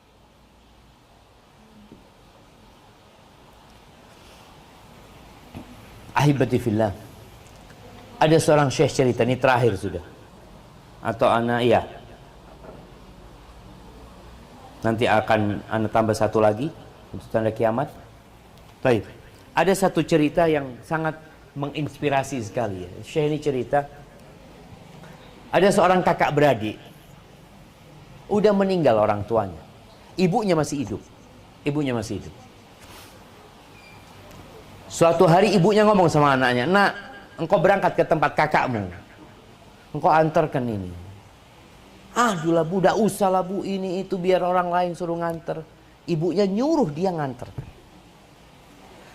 Ahibati fillah. Ada seorang syekh cerita, ini terakhir sudah. Atau anak iya. Nanti akan anak tambah satu lagi untuk tanda kiamat. Baik. Ada satu cerita yang sangat menginspirasi sekali ya. Syekh ini cerita, ada seorang kakak beradik, udah meninggal orang tuanya, ibunya masih hidup. Ibunya masih hidup. Suatu hari ibunya ngomong sama anaknya, nak, engkau berangkat ke tempat kakakmu, engkau antarkan ini. Aduh lah bu, dah usah lah bu, ini itu biar orang lain suruh nganter. Ibunya nyuruh dia nganter.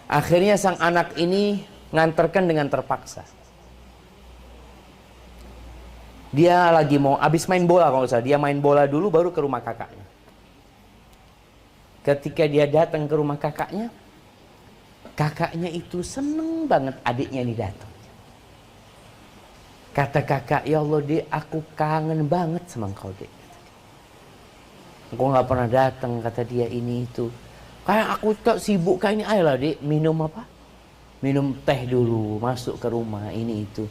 Akhirnya sang anak ini nganterkan dengan terpaksa. Dia lagi mau habis main bola kalau usah, dia main bola dulu baru ke rumah kakaknya. Ketika dia datang ke rumah kakaknya, kakaknya itu seneng banget adiknya ini datang. Kata kakak, ya Allah dek, aku kangen banget sama engkau dek. Engkau gak pernah datang, kata dia, ini itu. Kayak aku tak sibuk kayak ini, ayolah dek, minum apa? Minum teh dulu, masuk ke rumah, ini itu.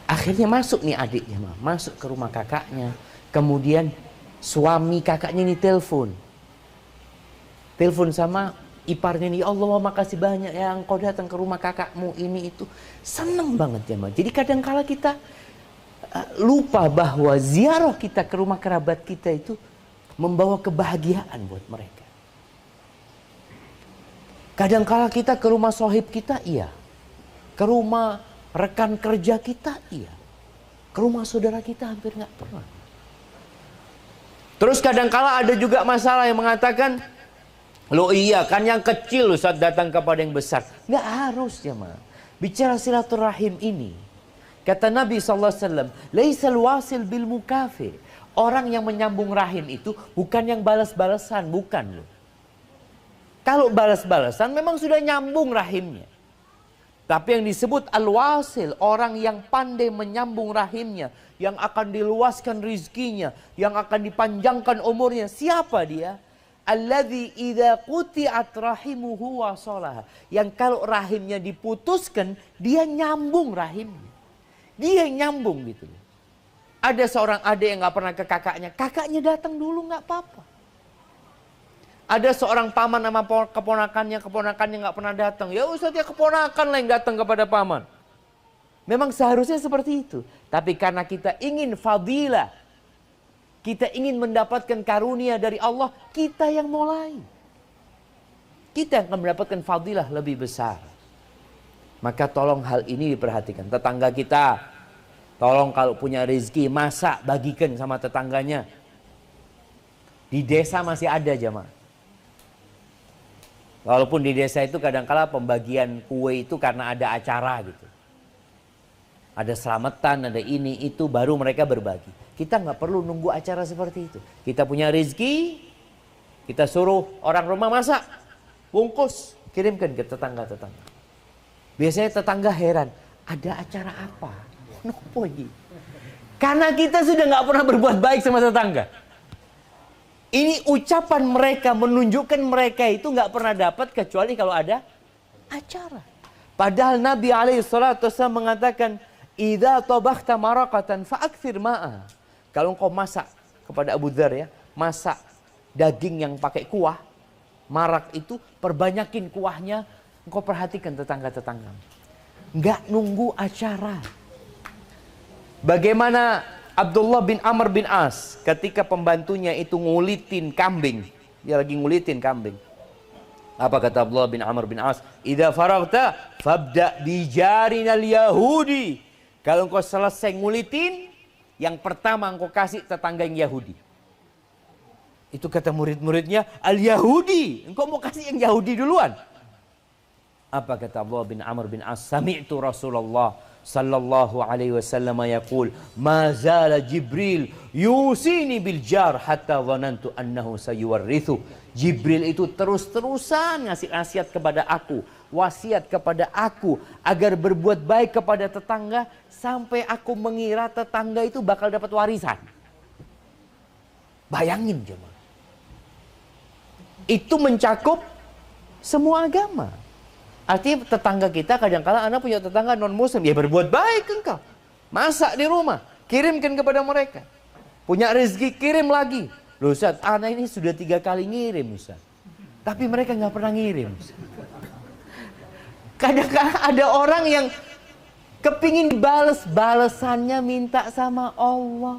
Akhirnya masuk nih adiknya, masuk ke rumah kakaknya. Kemudian suami kakaknya ini telepon sama iparnya ini, ya Allah makasih banyak ya engkau datang ke rumah kakakmu ini itu. Seneng banget ya ma. Jadi kadang-kala kita lupa bahwa ziarah kita ke rumah kerabat kita itu membawa kebahagiaan buat mereka. Kadang-kala kita ke rumah sohib kita, iya. Ke rumah rekan kerja kita, iya. Ke rumah saudara kita hampir nggak pernah. Terus kadang-kala ada juga masalah yang mengatakan, loh iya kan yang kecil saat datang kepada yang besar. Nggak harus ya ma. Bicara silaturahim ini, kata Nabi SAW, laisal wasil bil mukafi. Orang yang menyambung rahim itu bukan yang balas-balasan, bukan loh. Kalau balas-balasan memang sudah nyambung rahimnya. Tapi yang disebut al-wasil, orang yang pandai menyambung rahimnya, yang akan diluaskan rizkinya, yang akan dipanjangkan umurnya. Siapa dia? Alladzi idza quti'at rahimuhu wasalaha. Yang kalau rahimnya diputuskan, dia nyambung rahimnya. Dia nyambung gitu. Ada seorang adik yang gak pernah ke kakaknya. Kakaknya datang dulu gak apa-apa. Ada seorang paman sama keponakannya gak pernah datang. Ya Ustaz, ya keponakan lah yang datang kepada paman. Memang seharusnya seperti itu. Tapi karena kita ingin fadilah, kita ingin mendapatkan karunia dari Allah, kita yang mulai. Kita yang akan mendapatkan fadilah lebih besar. Maka tolong hal ini diperhatikan. Tetangga kita, tolong kalau punya rezeki, masak, bagikan sama tetangganya. Di desa masih ada jemaah. Walaupun di desa itu kadang-kala pembagian kue itu karena ada acara gitu. Ada selamatan, ada ini, itu, baru mereka berbagi. Kita nggak perlu nunggu acara seperti itu. Kita punya rezeki, kita suruh orang rumah masak, bungkus, kirimkan ke tetangga-tetangga. Biasanya tetangga heran, ada acara apa? Nopo ini? Karena kita sudah nggak pernah berbuat baik sama tetangga. Ini ucapan mereka menunjukkan mereka itu nggak pernah dapat kecuali kalau ada acara. Padahal Nabi SAW mengatakan, idza tabakhta maraqatan fa'akthir ma'a. Kalau engkau masak, kepada Abu Dzar ya, masak daging yang pakai kuah, marak itu perbanyakin kuahnya, engkau perhatikan tetangga-tetangga. Nggak nunggu acara. Bagaimana Abdullah bin Amr bin As ketika pembantunya itu ngulitin kambing. Dia lagi ngulitin kambing. Apa kata Abdullah bin Amr bin As? Idza faraghta fabda bijarinal Yahudi. Kalau engkau selesai ngulitin, yang pertama engkau kasih tetangga yang Yahudi. Itu kata murid-muridnya, al-Yahudi. Engkau mau kasih yang Yahudi duluan. Apa kata Abdullah bin Amr bin As? Sami'tu Rasulullah sallallahu alaihi wasallam yaqul, ma zala Jibril yusini bil jar hatta dhanantu annahu sayuwarrithu. Jibril itu terus-terusan ngasih nasihat kepada aku, wasiat kepada aku agar berbuat baik kepada tetangga sampai aku mengira tetangga itu bakal dapat warisan. Bayangin jemaah. Itu mencakup semua agama. Artinya tetangga kita kadang-kala anak punya tetangga non muslim, ya berbuat baik engkau. Masak di rumah, kirimkan kepada mereka. Punya rezeki, kirim lagi. Loh Ustaz, anak ini sudah 3 kali ngirim Ustaz. Tapi mereka nggak pernah ngirim Ustaz. Kadang-kadang ada orang yang kepingin dibales, balesannya minta sama Allah.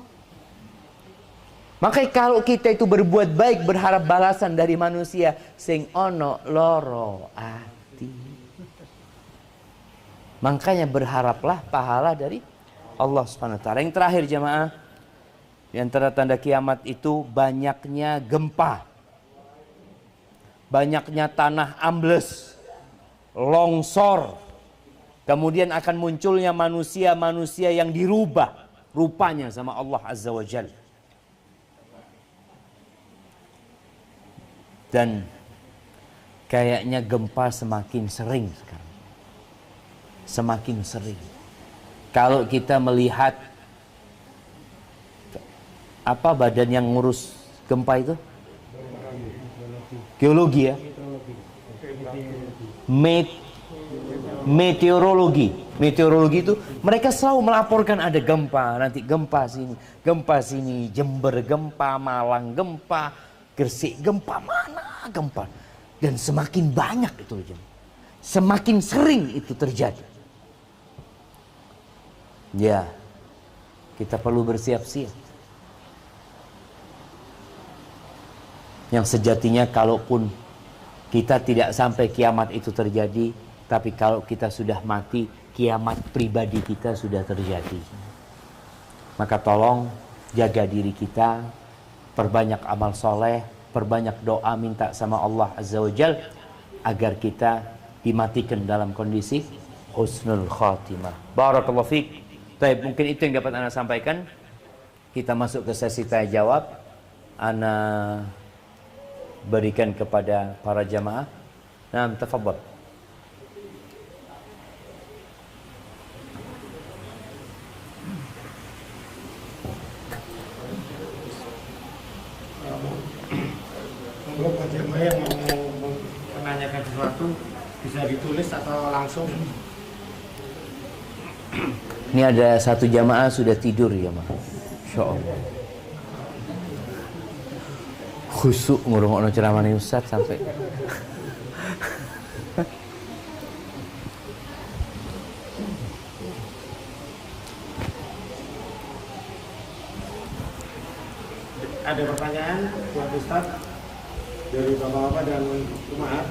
Makanya kalau kita itu berbuat baik, berharap balasan dari manusia, sing ono loro ati. Makanya berharaplah pahala dari Allah Subhanahu wa taala. Yang terakhir jemaah, di antara tanda kiamat itu banyaknya gempa. Banyaknya tanah ambles, longsor. Kemudian akan munculnya manusia-manusia yang dirubah rupanya sama Allah Azza wa Jalla. Dan kayaknya gempa semakin sering sekarang. Semakin sering. Kalau kita melihat apa badan yang ngurus gempa itu? Geologi ya? Meteorologi. Meteorologi itu mereka selalu melaporkan ada gempa, nanti gempa sini, Jember gempa, Malang gempa, Gresik gempa, mana gempa. Dan semakin banyak itu, semakin sering itu terjadi. Ya, kita perlu bersiap-siap. Yang sejatinya kalaupun kita tidak sampai kiamat itu terjadi, tapi kalau kita sudah mati, kiamat pribadi kita sudah terjadi. Maka tolong jaga diri kita, perbanyak amal soleh, perbanyak doa minta sama Allah Azza wa Jal agar kita dimatikan dalam kondisi husnul khatimah. Barakallahu fiik. Baik, mungkin itu yang dapat Ana sampaikan. Kita masuk ke sesi tanya jawab. Ana berikan kepada para jamaah. Nah, tafadhal. Bro, buat jamaah yang mau menanyakan sesuatu bisa ditulis atau langsung. Ini ada satu jamaah sudah tidur ya, Mas. Insya Allah. Khusuk ngurung ceramah nih Ustaz sampai. Ada pertanyaan buat Ustaz dari bapak-bapak dan jemaah?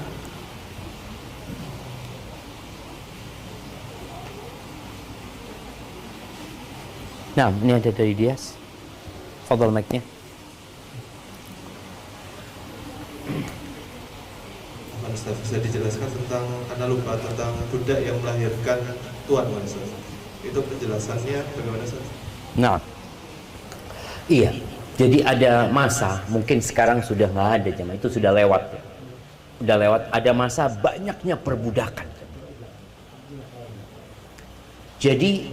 Nah, ini ada dari Dias. Fadhal mic-nya. Ustaz, bisa dijelaskan tentang, karena lupa, tentang budak yang melahirkan tuan, Ustaz. Itu penjelasannya bagaimana, Ustaz? Nah, iya. Jadi ada masa, mungkin sekarang sudah nggak ada jamaah, itu sudah lewat ya. Udah lewat, ada masa banyaknya perbudakan. Jadi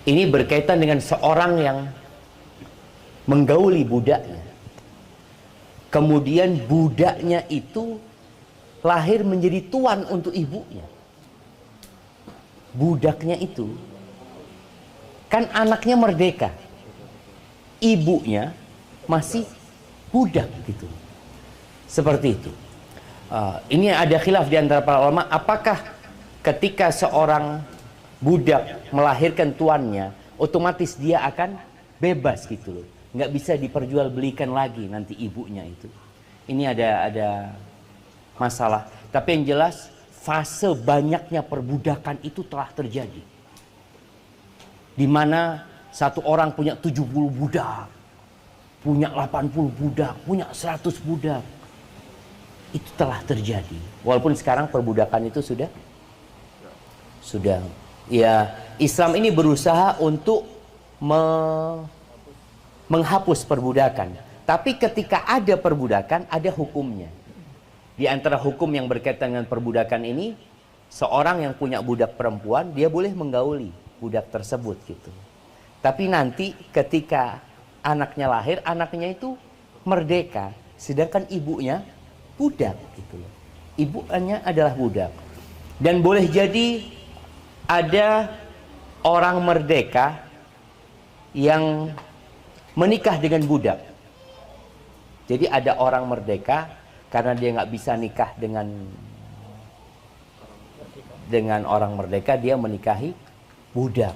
ini berkaitan dengan seorang yang menggauli budaknya. Kemudian budaknya itu lahir menjadi tuan untuk ibunya. Budaknya itu kan anaknya merdeka, ibunya masih budak gitu. Seperti itu. Ini ada khilaf di antara para ulama, apakah ketika seorang budak melahirkan tuannya, otomatis dia akan bebas gitu loh. Nggak bisa diperjualbelikan lagi nanti ibunya itu. Ini ada masalah. Tapi yang jelas fase banyaknya perbudakan itu telah terjadi. Di mana satu orang punya 70 budak, punya 80 budak, punya 100 budak. Itu telah terjadi. Walaupun sekarang perbudakan itu sudah ya, Islam ini berusaha untuk menghapus perbudakan. Tapi ketika ada perbudakan, ada hukumnya. Di antara hukum yang berkaitan dengan perbudakan ini, seorang yang punya budak perempuan, dia boleh menggauli budak tersebut gitu. Tapi nanti ketika anaknya lahir, anaknya itu merdeka, sedangkan ibunya budak gitu loh. Ibunya adalah budak. Dan boleh jadi ada orang merdeka yang menikah dengan budak. Jadi ada orang merdeka karena dia nggak bisa nikah dengan orang merdeka, dia menikahi budak.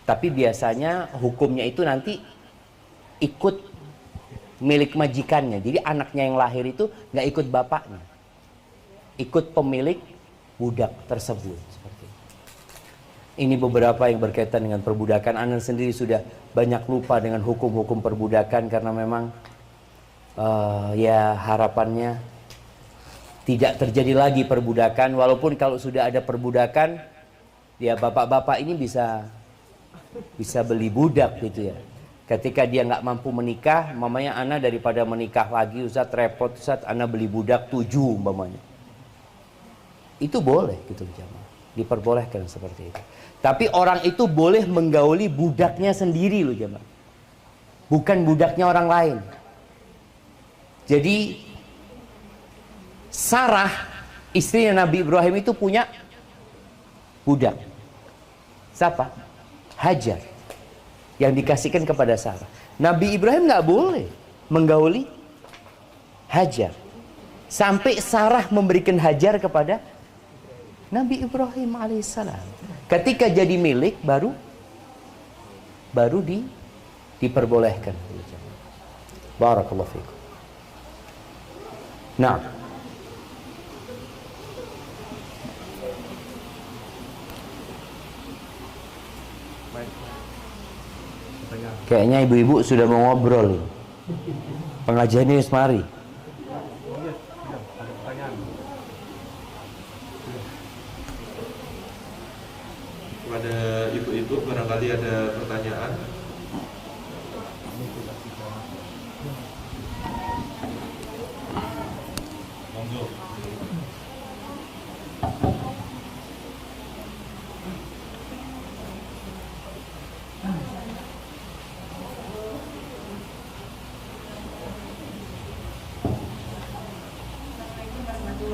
Tapi biasanya hukumnya itu nanti ikut milik majikannya. Jadi anaknya yang lahir itu nggak ikut bapaknya, ikut pemilik budak tersebut. Seperti itu. Ini beberapa yang berkaitan dengan perbudakan. Anda sendiri sudah banyak lupa dengan hukum-hukum perbudakan karena memang ya harapannya tidak terjadi lagi perbudakan. Walaupun kalau sudah ada perbudakan, ya bapak-bapak ini bisa beli budak gitu ya. Ketika dia nggak mampu menikah, mamanya ana daripada menikah lagi, Ustaz repot, Ustaz ana beli budak 7 mamanya. Itu boleh gitu jamaah. Diperbolehkan seperti itu. Tapi orang itu boleh menggauli budaknya sendiri loh jamaah. Bukan budaknya orang lain. Jadi Sarah, istrinya Nabi Ibrahim itu punya budak. Siapa? Hajar. Yang dikasihkan kepada Sarah. Nabi Ibrahim nggak boleh menggauli Hajar. Sampai Sarah memberikan Hajar kepada Nabi Ibrahim alaihissalam. Ketika jadi milik baru diperbolehkan. Barakallahu fiikum. Nah, kayaknya ibu-ibu sudah mau ngobrol. Pengajiannya mari. Kepada ibu-ibu barangkali ada pertanyaan. Monggo.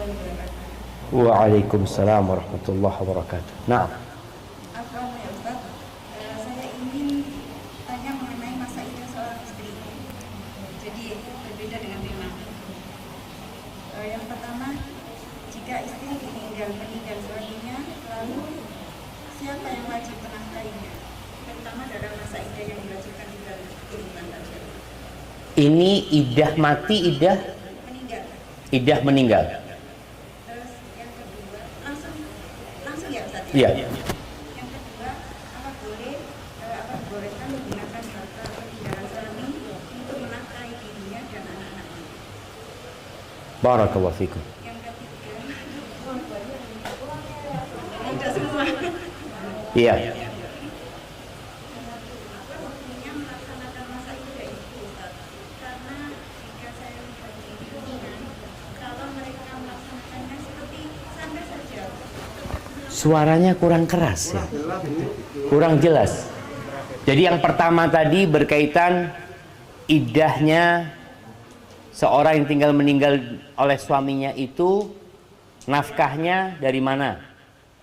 wabarakatuh. Waalaikumsalam warahmatullahi wabarakatuh. Nah, Assalamualaikum ya Ustaz. Saya ingin tanya mengenai masa idah seorang istri. Jadi berbeda dengan memang. Yang pertama, jika istri meninggal suaminya, lalu siapa yang wajib menafkahinya? Terutama dalam masa idah yang diwajibkan di dalam kehidupan tadi. ini idah mati, idah meninggal. Terus yang kedua, langsung ya Ustaz? Iya. Yang kedua, apa bolehkan menggunakan harta peninggalan suami untuk menafkahi dirinya dan anak-anaknya? Barakallahu fikum. Yang ketiga, udah semua. Iya. Yang melaksanakan masa idah itu Ustaz, karena jika saya lihat di lingkungan, kalau mereka melaksanakannya seperti santai saja. Suaranya kurang keras ya. Kurang jelas. Jadi yang pertama tadi berkaitan idahnya seorang yang tinggal meninggal oleh suaminya itu nafkahnya dari mana?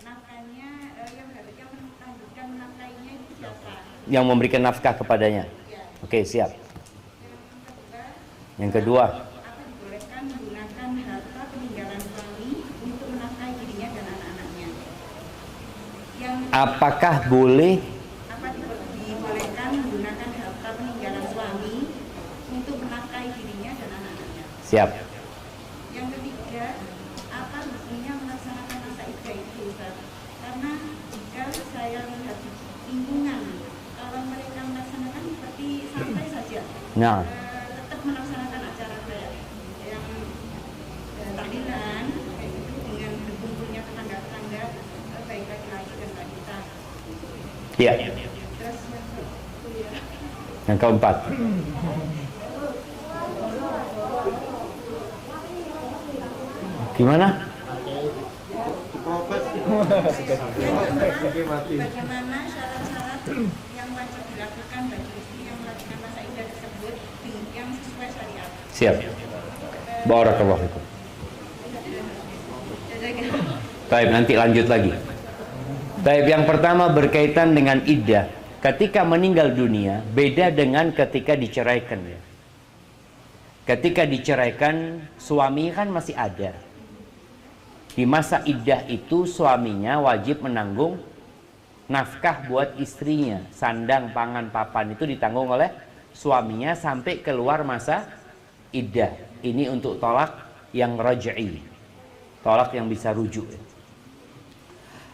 Nafkahnya yang melanjutkan menafkahinya itu siapa? Yang memberikan nafkah kepadanya. Oke, siap. Yang kedua, Apa dibolehkan menggunakan harta peninggalan suami untuk menafkahi dirinya dan anak-anaknya? Yang apakah boleh apa dibolehkan menggunakan harta peninggalan suami untuk menafkahi dirinya dan anak-anaknya? siap? Yang ketiga, apa hukumnya melaksanakan masa idah itu Ustaz? Karena jika saya lihat di lingkungan, kalau mereka melaksanakan seperti santai saja. Nah, Tetap melaksanakan acara kayak yang tahlilan kayak gitu dengan berkumpulnya tetangga-tetangga, baik laki-laki dan wanita. iya. Terus Yang keempat, gimana? bagaimana syarat-syarat yang wajib dilakukan bagi istri yang melakukan masa idah tersebut yang sesuai syariat? Siap. Barakallahu fikum. Baik, nanti lanjut lagi. Baik, yang pertama berkaitan dengan iddah. Ketika meninggal dunia, beda dengan ketika diceraikan ya. Ketika diceraikan, suami kan masih ada. Di masa iddah itu suaminya wajib menanggung nafkah buat istrinya. Sandang, pangan, papan itu ditanggung oleh suaminya sampai keluar masa iddah. Ini untuk tolak yang raj'i. Tolak yang bisa rujuk.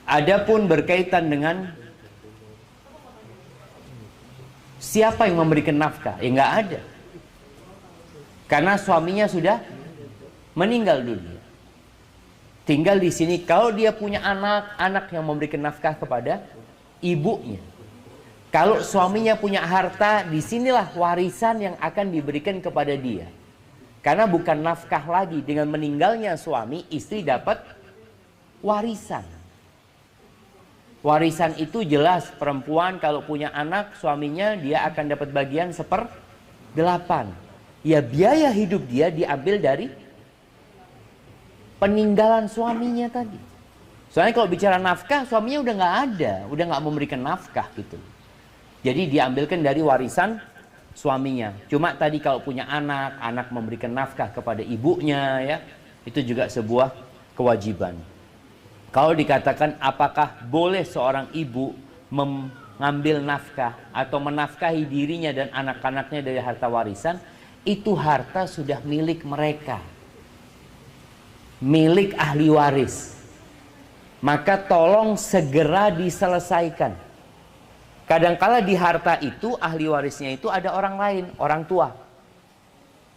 Adapun berkaitan dengan siapa yang memberikan nafkah? Ya nggak ada. Karena suaminya sudah meninggal dunia. Tinggal di sini kalau dia punya anak yang memberikan nafkah kepada ibunya. Kalau suaminya punya harta, disinilah warisan yang akan diberikan kepada dia. Karena bukan nafkah lagi, dengan meninggalnya suami, istri dapat warisan. Warisan itu jelas, perempuan kalau punya anak, suaminya dia akan dapat bagian 1/8. Ya biaya hidup dia diambil dari peninggalan suaminya tadi. Soalnya kalau bicara nafkah, suaminya udah nggak ada, udah nggak memberikan nafkah gitu. Jadi diambilkan dari warisan suaminya. Cuma tadi kalau punya anak memberikan nafkah kepada ibunya ya, itu juga sebuah kewajiban. Kalau dikatakan apakah boleh seorang ibu mengambil nafkah atau menafkahi dirinya dan anak-anaknya dari harta warisan, itu harta sudah milik mereka. Milik ahli waris. Maka tolong segera diselesaikan. Kadangkala di harta itu ahli warisnya itu ada orang lain, orang tua.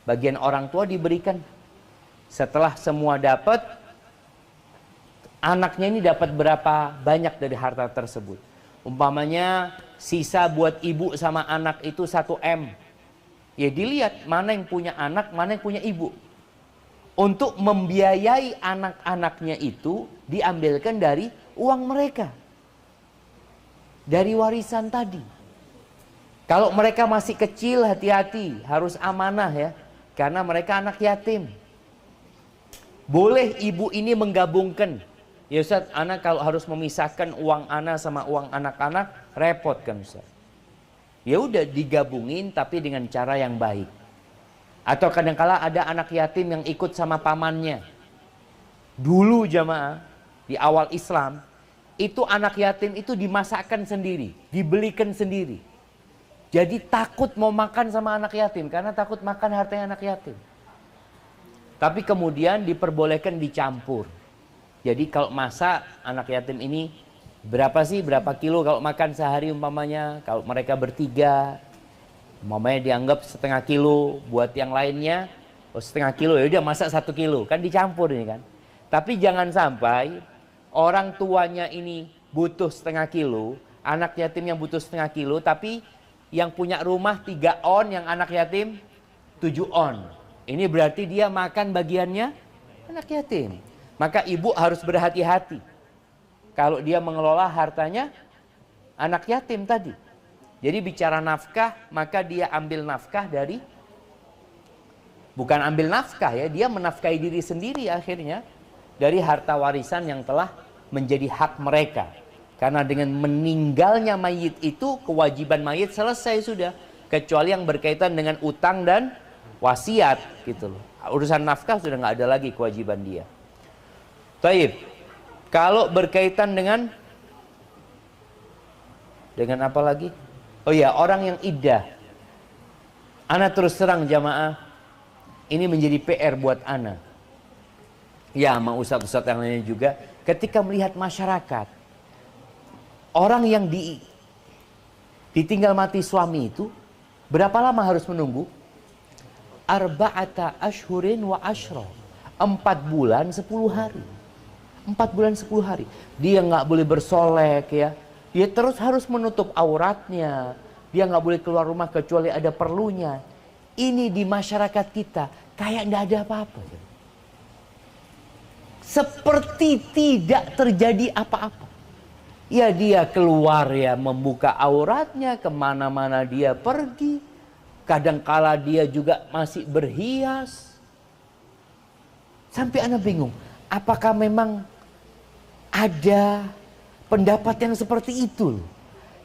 Bagian orang tua diberikan. Setelah semua dapat, anaknya ini dapat berapa banyak dari harta tersebut. Umpamanya sisa buat ibu sama anak itu 1 M. Ya dilihat mana yang punya anak, mana yang punya ibu. Untuk membiayai anak-anaknya itu diambilkan dari uang mereka. Dari warisan tadi. Kalau mereka masih kecil, hati-hati, harus amanah ya. Karena mereka anak yatim. Boleh ibu ini menggabungkan. Ya Ustaz, anak kalau harus memisahkan uang anak sama uang anak-anak, repot kan Ustaz. Ya udah digabungin tapi dengan cara yang baik. Atau kadangkala ada anak yatim yang ikut sama pamannya. Dulu jamaah, di awal Islam, itu anak yatim itu dimasakkan sendiri, dibelikan sendiri. Jadi takut mau makan sama anak yatim karena takut makan hartanya anak yatim. Tapi kemudian diperbolehkan dicampur. Jadi kalau masak anak yatim ini berapa kilo kalau makan sehari umpamanya, kalau mereka bertiga umpamanya dianggap setengah kilo, buat yang lainnya setengah kilo, ya udah masak 1 kilo, kan dicampur ini kan. Tapi jangan sampai orang tuanya ini butuh setengah kilo, anak yatim yang butuh setengah kilo, tapi yang punya rumah 3 on, yang anak yatim 7 on. Ini berarti dia makan bagiannya anak yatim. Maka ibu harus berhati-hati kalau dia mengelola hartanya anak yatim tadi. Jadi bicara nafkah, maka dia ambil nafkah dari, bukan ambil nafkah ya, dia menafkahi diri sendiri akhirnya dari harta warisan yang telah menjadi hak mereka. Karena dengan meninggalnya mayit itu, kewajiban mayit selesai sudah. Kecuali yang berkaitan dengan utang dan wasiat gitu loh. Urusan nafkah sudah nggak ada lagi kewajiban dia. Taib. Kalau berkaitan dengan apa lagi? Oh ya, orang yang iddah. Ana terus terang jamaah, ini menjadi PR buat ana. Ya, sama ustadz-ustadz yang lainnya juga. Ketika melihat masyarakat, orang yang ditinggal mati suami itu, berapa lama harus menunggu? Arba'ata ashhurin wa ashra. 4 bulan 10 hari. 4 bulan 10 hari. Dia nggak boleh bersolek ya. Dia terus harus menutup auratnya. Dia nggak boleh keluar rumah kecuali ada perlunya. Ini di masyarakat kita kayak nggak ada apa-apa. Seperti tidak terjadi apa-apa. Ya dia keluar ya membuka auratnya, kemana-mana dia pergi. Kadangkala dia juga masih berhias. Sampai anak bingung, apakah memang ada pendapat yang seperti itu?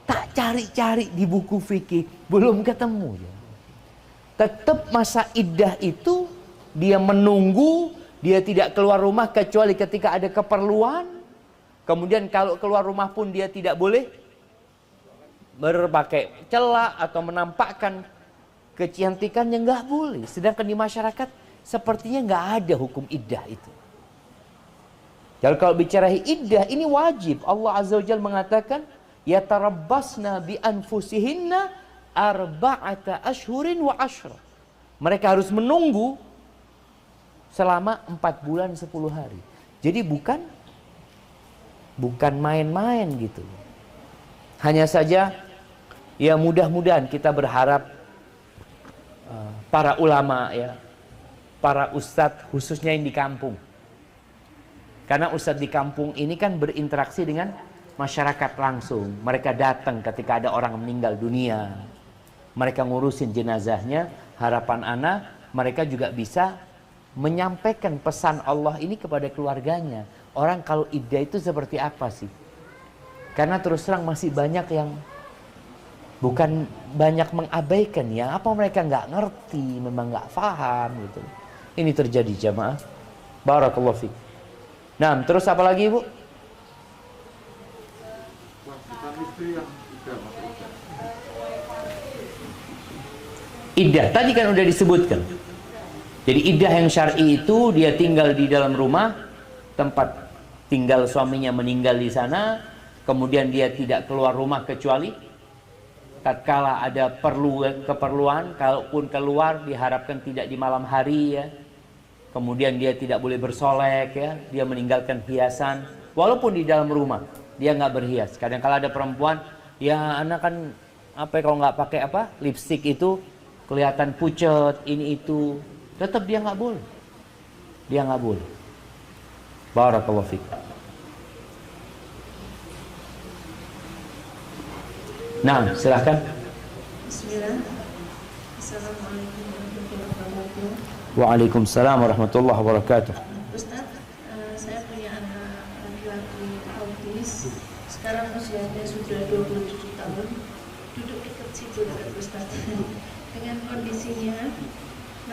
Tak cari-cari di buku fikih, belum ketemu. Tetap masa iddah itu dia menunggu, dia tidak keluar rumah kecuali ketika ada keperluan. Kemudian kalau keluar rumah pun dia tidak boleh berpakai celak atau menampakkan kecantikan yang nggak boleh. Sedangkan di masyarakat sepertinya nggak ada hukum iddah itu. Jadi kalau bicara iddah ini wajib. Allah Azza wa Jalla mengatakan yatarabbasna bi anfusihinna arba'ata ashhurin wa ashra. Mereka harus menunggu selama 4 bulan 10 hari. Jadi bukan main-main gitu. Hanya saja ya mudah-mudahan kita berharap para ulama ya, para ustadz khususnya yang di kampung. Karena ustadz di kampung ini kan berinteraksi dengan masyarakat langsung. Mereka datang ketika ada orang meninggal dunia. Mereka ngurusin jenazahnya. Harapan ana mereka juga bisa menyampaikan pesan Allah ini kepada keluarganya. Orang kalau iddah itu seperti apa sih? Karena terus terang masih banyak yang bukan banyak mengabaikan ya. Apa mereka nggak ngerti, memang nggak paham gitu. Ini terjadi jamaah. Barakallahu fiik. Nah, terus apa lagi Ibu? Iddah tadi kan udah disebutkan. Jadi iddah yang syar'i itu dia tinggal di dalam rumah, tempat tinggal suaminya meninggal di sana, kemudian dia tidak keluar rumah kecuali tatkala ada keperluan, kalaupun keluar diharapkan tidak di malam hari ya. Kemudian dia tidak boleh bersolek ya, dia meninggalkan hiasan walaupun di dalam rumah dia nggak berhias. Kadang-kala ada perempuan ya anak kan kalau nggak pakai lipstik itu kelihatan pucet ini itu, tetap dia nggak boleh. Dia nggak boleh. Barakallahu fiik. Nah, silahkan. Bismillah. Assalamualaikum warahmatullahi wabarakatuh. Waalaikumsalam warahmatullahi wabarakatuh. Ustaz,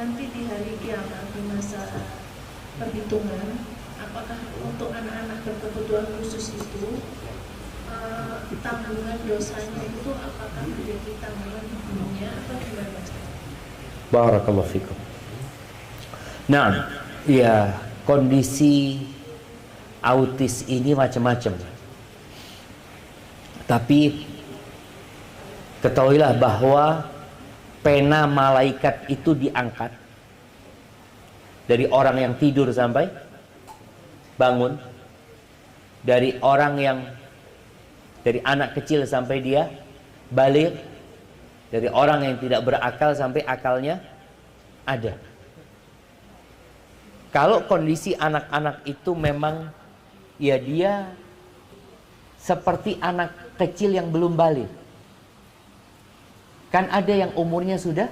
nanti di hari kiamat, di masa perhitungan, apakah untuk anak-anak berkebutuhan khusus itu tanggungan dosanya itu apakah menjadi tanggungan ibunya atau gimana? Barakallahu fikum. Nah, ya, kondisi autis ini macam-macam. Tapi ketahuilah bahwa pena malaikat itu diangkat dari orang yang tidur sampai bangun, dari orang yang dari anak kecil sampai dia balik, dari orang yang tidak berakal sampai akalnya ada. Kalau kondisi anak-anak itu memang ya dia seperti anak kecil yang belum balik. Kan ada yang umurnya sudah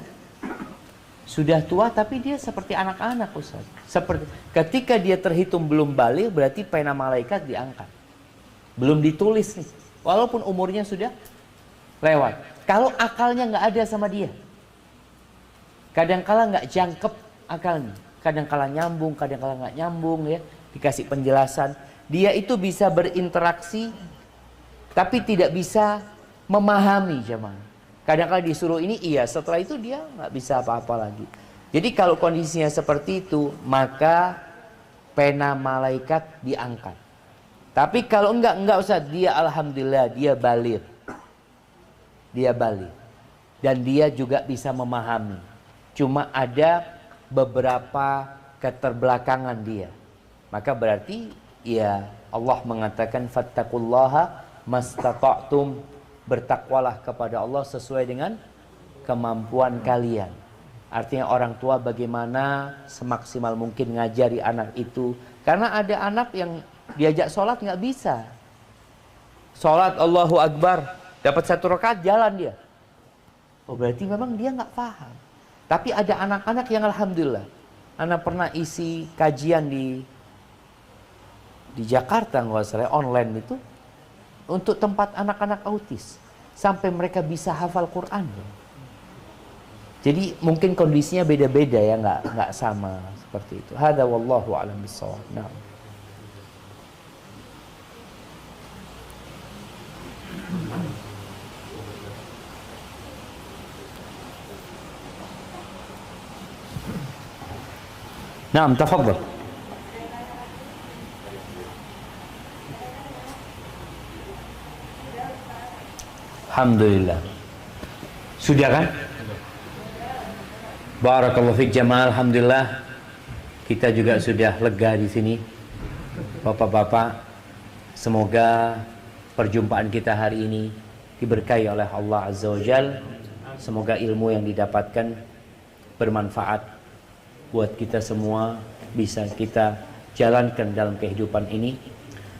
tua tapi dia seperti anak-anak, Ustaz. Seperti ketika dia terhitung belum balik, berarti pena malaikat diangkat. Belum ditulis nih. Walaupun umurnya sudah lewat. Kalau akalnya nggak ada sama dia, kadangkala nggak jangkep akalnya. Kadangkala nyambung, kadangkala nggak nyambung ya. Dikasih penjelasan, dia itu bisa berinteraksi, tapi tidak bisa memahami jemaah. Kadang-kala disuruh ini iya, setelah itu dia nggak bisa apa-apa lagi. Jadi kalau kondisinya seperti itu, maka pena malaikat diangkat. Tapi kalau enggak Ustaz, dia alhamdulillah dia balik. Dia balik. Dan dia juga bisa memahami. Cuma ada beberapa keterbelakangan dia. Maka berarti ya Allah mengatakan fattaqullaha mastata'tum, bertakwalah kepada Allah sesuai dengan kemampuan kalian. Artinya orang tua bagaimana semaksimal mungkin ngajari anak itu. Karena ada anak yang diajak sholat nggak bisa. Sholat Allahu Akbar, dapat 1 rakaat jalan dia. Oh berarti memang dia nggak paham. Tapi ada anak-anak yang alhamdulillah. Anak pernah isi kajian di Jakarta nggak salah online itu untuk tempat anak-anak autis sampai mereka bisa hafal Quran. Jadi mungkin kondisinya beda-beda ya, nggak sama seperti itu. Hada wallahu a'lam bishawab. Nah. Naam, tafadhal. Alhamdulillah. Sudah kan? Barakallahu fiik jamaah. Alhamdulillah. Kita juga sudah lega di sini. Bapak-bapak, semoga perjumpaan kita hari ini diberkahi oleh Allah Azza wa Jalla. Semoga ilmu yang didapatkan bermanfaat buat kita semua, bisa kita jalankan dalam kehidupan ini.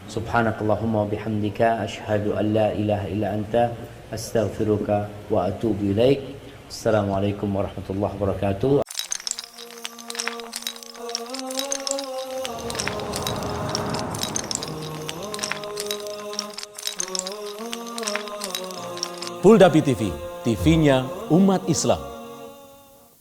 Subhanakallahumma wa bihamdika asyhadu an la ilaha illa anta astaghfiruka wa atubu ilaik. Assalamualaikum warahmatullahi wabarakatuh. Puldapi TV, TV-nya umat Islam.